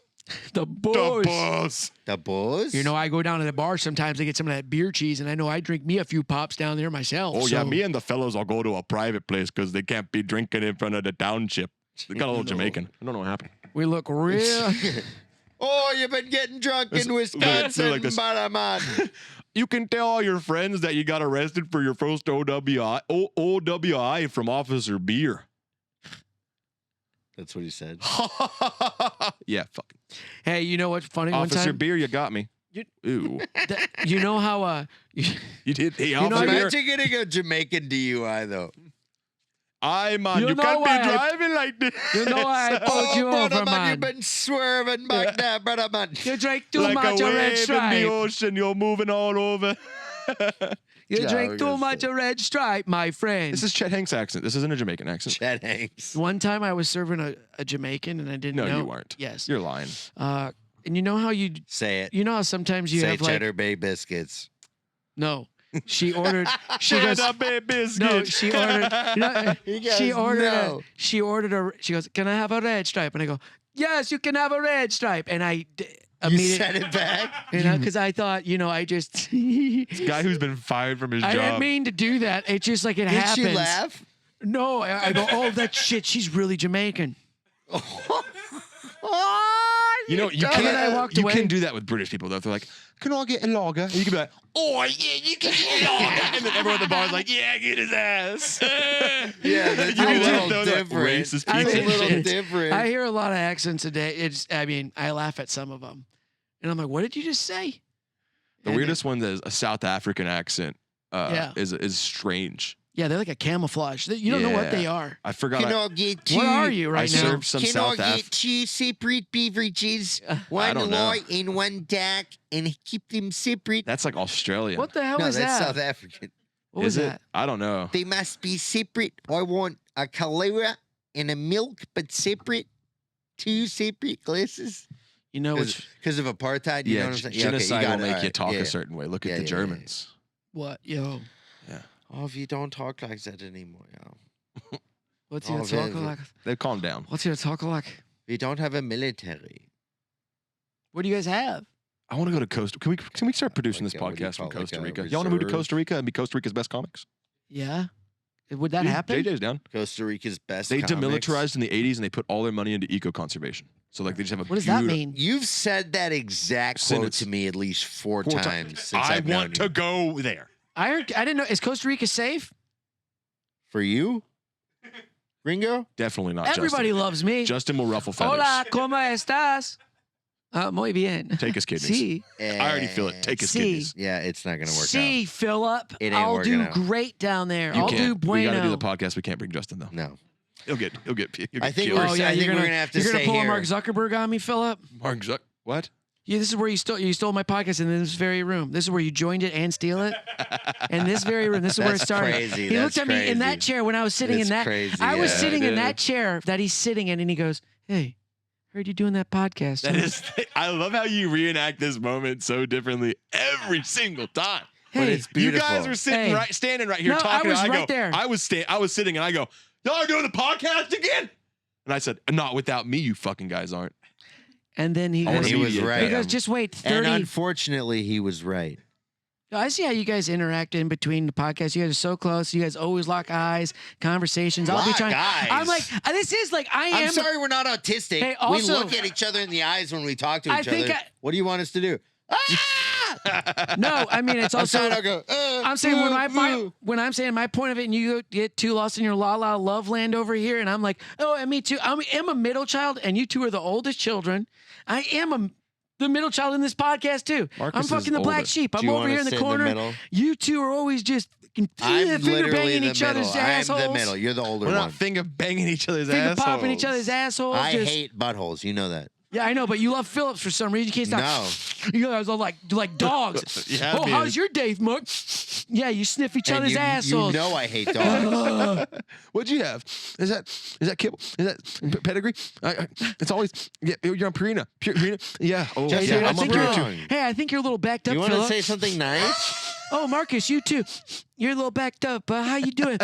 The The boys. booze. The buzz? You know, I go down to the bar sometimes to get some of that beer cheese, and I know I drink me a few pops down there myself. Oh, yeah, so- me and the fellows will go to a private place because they can't be drinking in front of the township. They got a little Jamaican. I don't know what happened. We look real. Oh, you've been getting drunk in Wisconsin, like this. man. You can tell all your friends that you got arrested for your first OWI from Officer Beer. That's what he said. Yeah, fucking. Hey, you know what's funny? Officer One time, Beer, you got me. Ooh. you know how You did. Hey, know, Officer Beer. Imagine getting a Jamaican DUI, though. Aye, man, You you know can't why I- be driving like this. you know why I pulled you brother over, man, man. you've been swerving back there, brother man. You drank too like much a of red wave in the stripe. ocean, you're moving all over. You Yeah, drank we're too gonna much say- of red stripe, my friend. This is Chet Hanks' accent. This isn't a Jamaican accent. Chet Hanks. One time I was serving a Jamaican and I didn't No, know. you weren't. Yes. You're lying. And you know how Say it. you know how sometimes you Say have like Cheddar Bay biscuits. no. She ordered. She goes. Cheddar Bay biscuit. No, she ordered. You know, He goes, she ordered. "No." She ordered a. She goes, "Can I have a red stripe?" And I go, "Yes, you can have a red stripe." And I You immediately, said it back. you know, because I thought, you know, I just. Guy who's been fired from his I didn't job. mean to do that. It's just like it Did happens. she laugh? No, I go, oh, that shit. She's really Jamaican. You know, you And then I can't. walked You away. can do that with British people though. They're like, "Can I get a lager?" And you can be like, "Oh yeah, you can get a lager." And then everyone at the bar is like, "Yeah, get his ass." Yeah, that's You a do that, little those, like, different. racist I It's a mean, people. little different. I hear a lot of accents today. It's. I mean, I laugh at some of them, and I'm like, what did you just say? The And weirdest one is a South African accent. Yeah. Is strange. Yeah, they're like a camouflage. You don't know what they are. I forgot. Can I, I get two? What are you I right now? served some Can South I Af. get two separate beverages? I One don't know. light and one dark, and keep them separate. That's like Australian. What the hell No, is that's that? South African. What was is it? that? I don't know. They must be separate. I want a Kahlua and a milk, but separate. Two separate glasses. You know which Because of apartheid. You know Yeah, what I'm saying? genocide okay, will got it. make All you right. talk Yeah. a certain way. Look Yeah, at the yeah, Germans. what? Yo, Oh, if you don't talk like that anymore, yo. what's Oh, your very, talk very- like? They calm down. What's your talk like? We don't have a military. What do you guys have? I want to go to Costa. Can we start producing Like this a- what do you podcast from call it, like Costa a Rica? Y'all want to move to reserve? Costa Rica and be Costa Rica's best comics? Yeah, would that Dude, happen? JJ's down. Costa Rica's best. They comics. demilitarized in the 80s and they put all their money into eco conservation. So like they just have a. What does that beautiful- mean? You've said that exact quote Sentence. to me at least four Four times since I I've known want to you. go there. I heard. I didn't know. Is Costa Rica safe? For you, Ringo? Definitely not. Everybody Justin. loves me. Justin will ruffle feathers. Hola, ¿cómo estás? Muy bien. Take his kidneys. Sí. I already feel it. Take his See. kidneys. Yeah, it's not gonna work See, Phillip. It ain't I'll working do out. great down there. You I'll can't. do We bueno. got to do the podcast. We can't bring Justin though. out. No. He'll get. He'll get I think killed. we're- Oh yeah, I think you're we're gonna gonna have to you're gonna stay pull a here. Mark Zuckerberg on me, Phillip. Mark Zuck. What? Yeah, this is where you stole my podcast in this very room. This is where you joined it and steal it. In this very room. This is where it That's started. crazy. He looked That's at me in that crazy. chair when I was sitting That's in that. crazy, I was yeah, sitting it in is. that chair that he's sitting in, and he goes, "Hey, heard you doing that podcast." That huh?" is. I love how you reenact this moment so differently every single time. But Hey, it's beautiful. You guys were sitting Hey. standing right here No, I talking. was and right go, there. I was sitting, and I go, "Y'all are doing the podcast again?" And I said, "Not without me, you fucking guys aren't." and then he I wanna goes, He was mediate right. he goes, "Just wait, And 30." unfortunately, he was right. I see how you guys interact in between the podcasts. You guys are so close. You guys always lock eyes, conversations. I'll be Lock trying. eyes? I'm like, this is like I am. I'm sorry we're not autistic. Hey, we also- look at each other in the eyes when we talk to I each think other. What do you want us to do? No, I mean it's I'm also. sorry, I'll go. I'm saying when I'm saying my point of it, and you get too lost in your la la love land over here, and I'm like, oh, and me too. I am a middle child, and you two are the oldest children. I am the middle child in this podcast too. Marcus I'm is fucking the black oldest. sheep. Do I'm you over wanna here in the sit in the corner. middle? You two are always just I'm finger literally banging the each middle. other's I'm assholes. the middle. You're the older We're one. not finger banging each other's Finger assholes. popping each other's assholes. I just- hate buttholes. You know that. Yeah, I know, but you love Phillips for some reason. You can't stop. No. You guys are like dogs. Yeah, oh, man. how's your day, Mark? Yeah, you sniff each And other's you assholes. know I hate dogs. What'd you have? Is that kibble? Is that pedigree? It's always you're on Purina. Purina. Yeah. Oh, Just yeah. say I'm what's on Purina too. wrong. Hey, I think you're a little backed up, You want to Phillip. say something nice? Oh, Markus, you too. You're a little backed up. How you doing?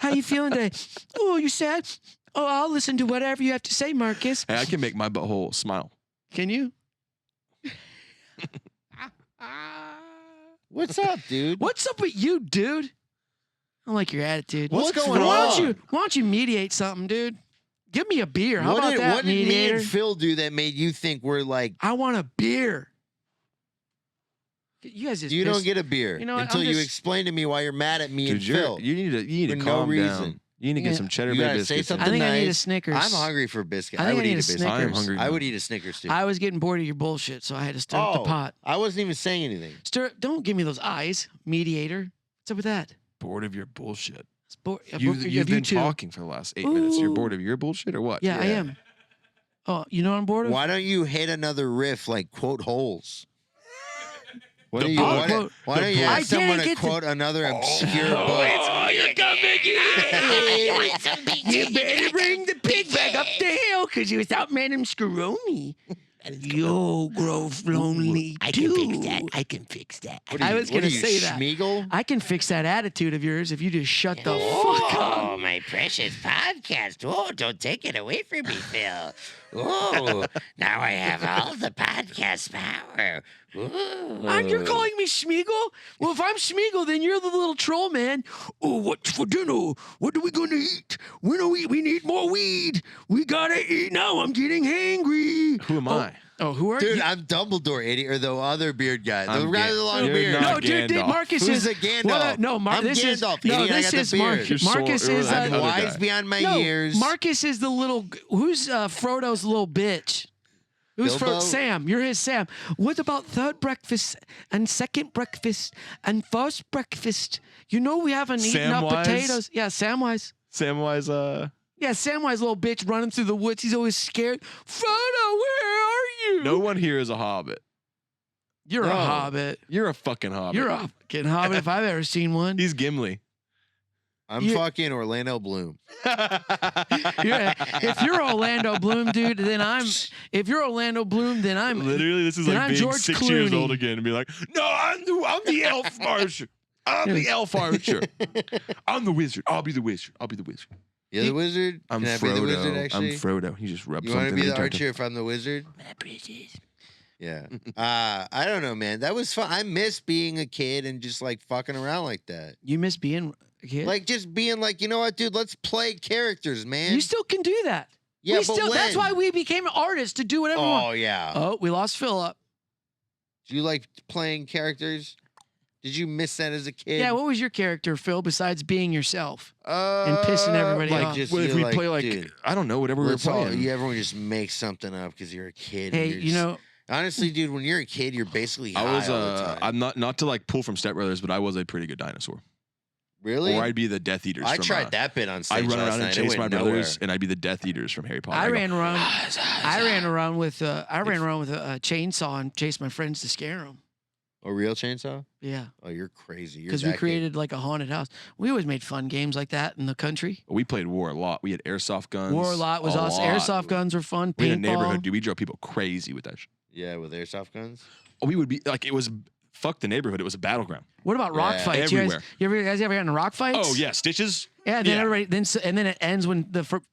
How you feeling today? Oh, you sad? Oh, I'll listen to whatever you have to say, Markus. Hey, I can make my butthole smile. Can you? What's up, dude? What's up with you, dude? I don't like your attitude. What's going Why on? don't you mediate something, dude? Give me a beer. How What about did, that, what did me mediator? and Phil do that made you think we're like, I want a beer. You guys just you don't pissed- get a beer You know what, until I'm you just- explain to me why you're mad at me Dude, and Phil? you need to For no calm reason. down. You need to get Yeah. some cheddar You bay gotta say biscuits. something I think I need a nice. Snickers. I'm hungry for biscuit. I I think would I eat need a a biscuit. I am Snickers. hungry. I would eat a Snickers too. I was getting bored of your bullshit, so I had to stir up the pot. I wasn't even saying anything. Don't give me those eyes, mediator. What's up with that? Bored of your bullshit. It's bo- You've been too. talking for the last 8 minutes. You're Ooh. bored of your bullshit or what? Yeah, I Yeah. am. Oh, you know what I'm bored of? Why don't you hit another riff like quote holes? Why don't you, I'll why, quote- why don't you I ask someone didn't to get to- quote another obscure book? Oh, you're coming. You better bring the pig back up the hill, because you was out Madam Screwoni. You'll grow lonely, I too. can fix that. I can fix that. What are I you- was what gonna are you, say that. Schmeagol? I can fix that attitude of yours if you just shut the fuck up. Oh, my precious podcast. Oh, don't take it away from me, Phil. Oh, now I have all the podcast power. Ooh. And you're calling me Schmeagol? Well, if I'm Schmeagol, then you're the little troll man. Oh, what's for dinner? What are we gonna eat? We need more weed. We gotta eat now. I'm getting hangry. Who am I? Oh, who are Dude, you? I'm Dumbledore, idiot, or the other beard guy. The I'm guy with the long You're beard. not No, dude, Gandalf. Markus Who's is the Gandalf? No, I'm this is Gandalf, no, idiot. I this got the is beard. Markus. You're Markus so- is I'm I'm other wise guy. beyond my no, years. Markus is the little. Who's Frodo's little bitch? Who's Bilbo? Sam? You're his Sam. What about third breakfast and second breakfast and first breakfast? You know we haven't eaten up Samwise? potatoes. Yeah, Samwise. Samwise, Yeah, Samwise little bitch running through the woods. He's always scared. Frodo, where are you? no one here is a hobbit. You're a No. hobbit. You're a fucking hobbit. You're a fucking hobbit if I've ever seen one. He's Gimli. I'm you- fucking Orlando Bloom. Yeah, if you're Orlando Bloom, dude, then I'm. If you're Orlando Bloom, then I'm. Literally, this is Then like I'm being George 6 years Clooney. old again and be like, no, I'm the elf archer. I'm the elf archer. I'm the wizard. I'll be the wizard. I'll be the wizard. You're the wizard? I'm Can I be Frodo. the wizard, actually? I'm Frodo. He just rubs You want to something be in the your archer if I'm the wizard? My precious. Yeah. I don't know, man. That was fun. I miss being a kid and just like fucking around like that. You miss being a kid. Like just being like, you know what, dude? Let's play characters, man. you still can do that. yeah, we but still. That's when? why we became artists to do whatever we want. Oh yeah. Oh, we lost Phillip. Do you like playing characters? Did you miss that as a kid? Yeah, what was your character, Phil, besides being yourself? and pissing everybody like, off. Just What if you're we like, play like dude, I don't know whatever we were let's all, playing? everyone just make something up because you're a kid. and Hey, you're you just- know, honestly, dude, when you're a kid, you're basically high I was all the time. I'm not to like pull from Step Brothers, but I was a pretty good dinosaur. Really? Or I'd be the Death Eaters. I from, tried that bit on stage I'd run last around night. and It chase went my nowhere. brothers, and I'd be the Death Eaters from Harry Potter. I I'd go, ran around. I ran around with a chainsaw and chased my friends to scare them. A real chainsaw? Yeah, Oh, you're crazy. You're because we that kid. created like a haunted house. We always made fun games like that in the country. We played war a lot. We had airsoft guns. War lot was a awesome. lot. Airsoft guns were fun. We had a neighborhood, Paintball. dude. We drove people crazy with that shit. Yeah, with airsoft guns. We would be like, it was fuck the neighborhood. It was a battleground. What about rock Yeah. fights? Everywhere. You guys ever gotten in rock fights? Oh yeah, stitches. Yeah, then Yeah. everybody and then it ends when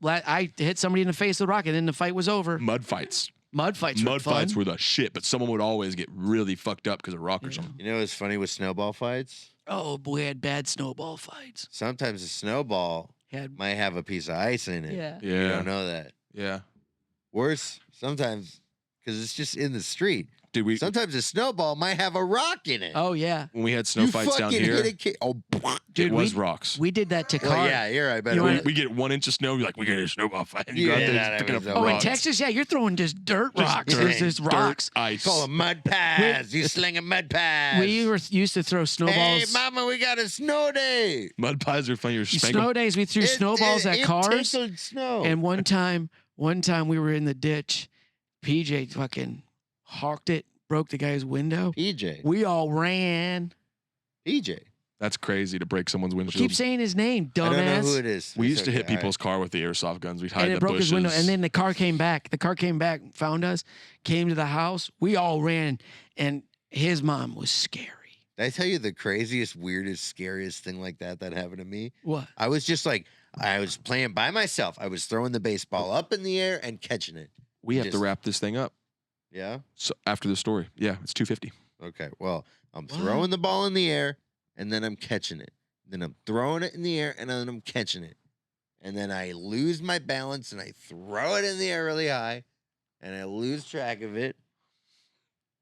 I hit somebody in the face with a rock, and then the fight was over. Mud fights. Mud fights. Were Mud fun. fights were the shit, but someone would always get really fucked up because of rock or something. You know what's funny with snowball fights? Oh, we had bad snowball fights. Sometimes a snowball Had might have a piece of ice in it. yeah. You Yeah, don't know that. yeah, Worse, sometimes, because it's just in the street. dude. We Sometimes a snowball might have a rock in it. Oh yeah, when we had snow you fights down fucking here, hit a kid. Oh, dude, it was we, rocks. we did that to well, cars. yeah, you're right. Better. You we, wanna- we get 1 inch of snow. We're like, we get a snowball fight. And you Yeah, go out there that just picking up was Oh, in rocks. Texas, yeah, you're throwing just dirt rocks. dirt. There's just rocks. Dirt, ice. Call them mud pads. You sling a mud pads. We were used to throw Hey, snowballs. mama, we got a snow day. Mud pies are funny. You're spangled. Snow days, we threw snowballs at it cars. tickled snow. And one time we were in the ditch. PJ fucking hawked it, broke the guy's window. PJ. We all ran. PJ. That's crazy to break someone's windshield. Keep saying his name, dumbass. I don't know who it is. We It's used to hit okay. people's car with the airsoft guns. We'd hide And in it the broke bushes. his window. And then the car came back. Found us, came to the house. We all ran, and his mom was scary. Did I tell you the craziest, weirdest, scariest thing like that happened to me? What? I was just like, I was playing by myself. I was throwing the baseball up in the air and catching it. we have to just- wrap this thing up. Yeah. So after the story, yeah, it's 2:50. Okay. Well, I'm What? throwing the ball in the air and then I'm catching it. Then I'm throwing it in the air and then I'm catching it. And then I lose my balance and I throw it in the air really high and I lose track of it.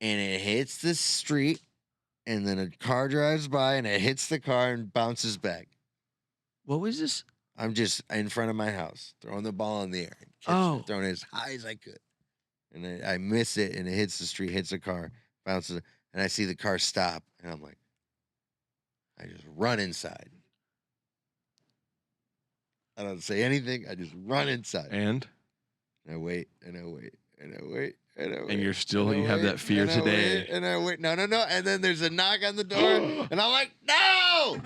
And it hits the street. And then a car drives by and it hits the car and bounces back. What was this? I'm just in front of my house, throwing the ball in the air, catching Oh. it, throwing it as high as I could. And I miss it, and it hits the street, hits a car, bounces, and I see the car stop, and I'm like, I just run inside. I don't say anything. I just run inside. And I wait, and I wait, and I wait, and I wait. you're still, and I you have wait, that fear and I today. wait, and I wait. No. And then there's a knock on the door, and I'm like, no!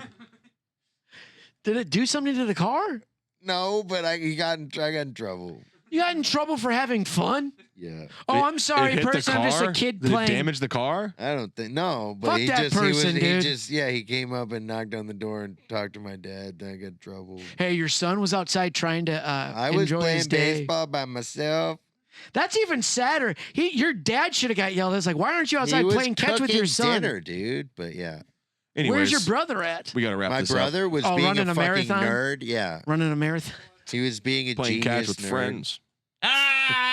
Did it do something to the car? No, but I got in trouble. You got in trouble for having fun? Yeah. Oh, It- I'm sorry, it hit the person. I'm just a car? kid Did playing. it damage the car? I don't think no, but Fuck he that just person, he dude. just he came up and knocked on the door and talked to my dad. Then I got in trouble. Hey, your son was outside trying to I was enjoy playing his day. baseball by myself. That's even sadder. Your dad should have got yelled at. It's like, why aren't you outside He was playing catch with your cooking son? dinner, dude. But yeah, Anyways, Where's your brother at? We got to wrap my this up. brother was Oh, being running a a fucking marathon? nerd. Yeah, Running a marathon? he was being a Playing genius catch with nerd. friends.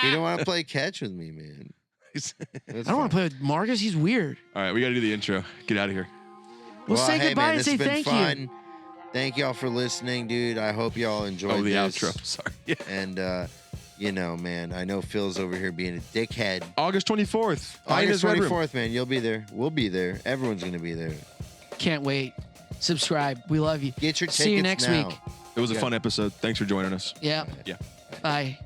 He don't want to play catch with me, man. I don't want to play with Markus. He's weird. All right, we got to do the intro. Get out of here. We'll say hey, goodbye man, and this say has been thank fun. you. Thank y'all for listening, dude. I hope y'all enjoyed Oh, the this. outro. Sorry. Yeah. And you know, man, I know Phil's over here being a dickhead. August 24th. August Hyenas Red Room. 24th, man. You'll be there. We'll be there. Everyone's gonna be there. Can't wait. Subscribe. We love you. Get your tickets See you next now. week. It was a Yeah. fun episode. Thanks for joining us. Yeah. Yeah. Bye.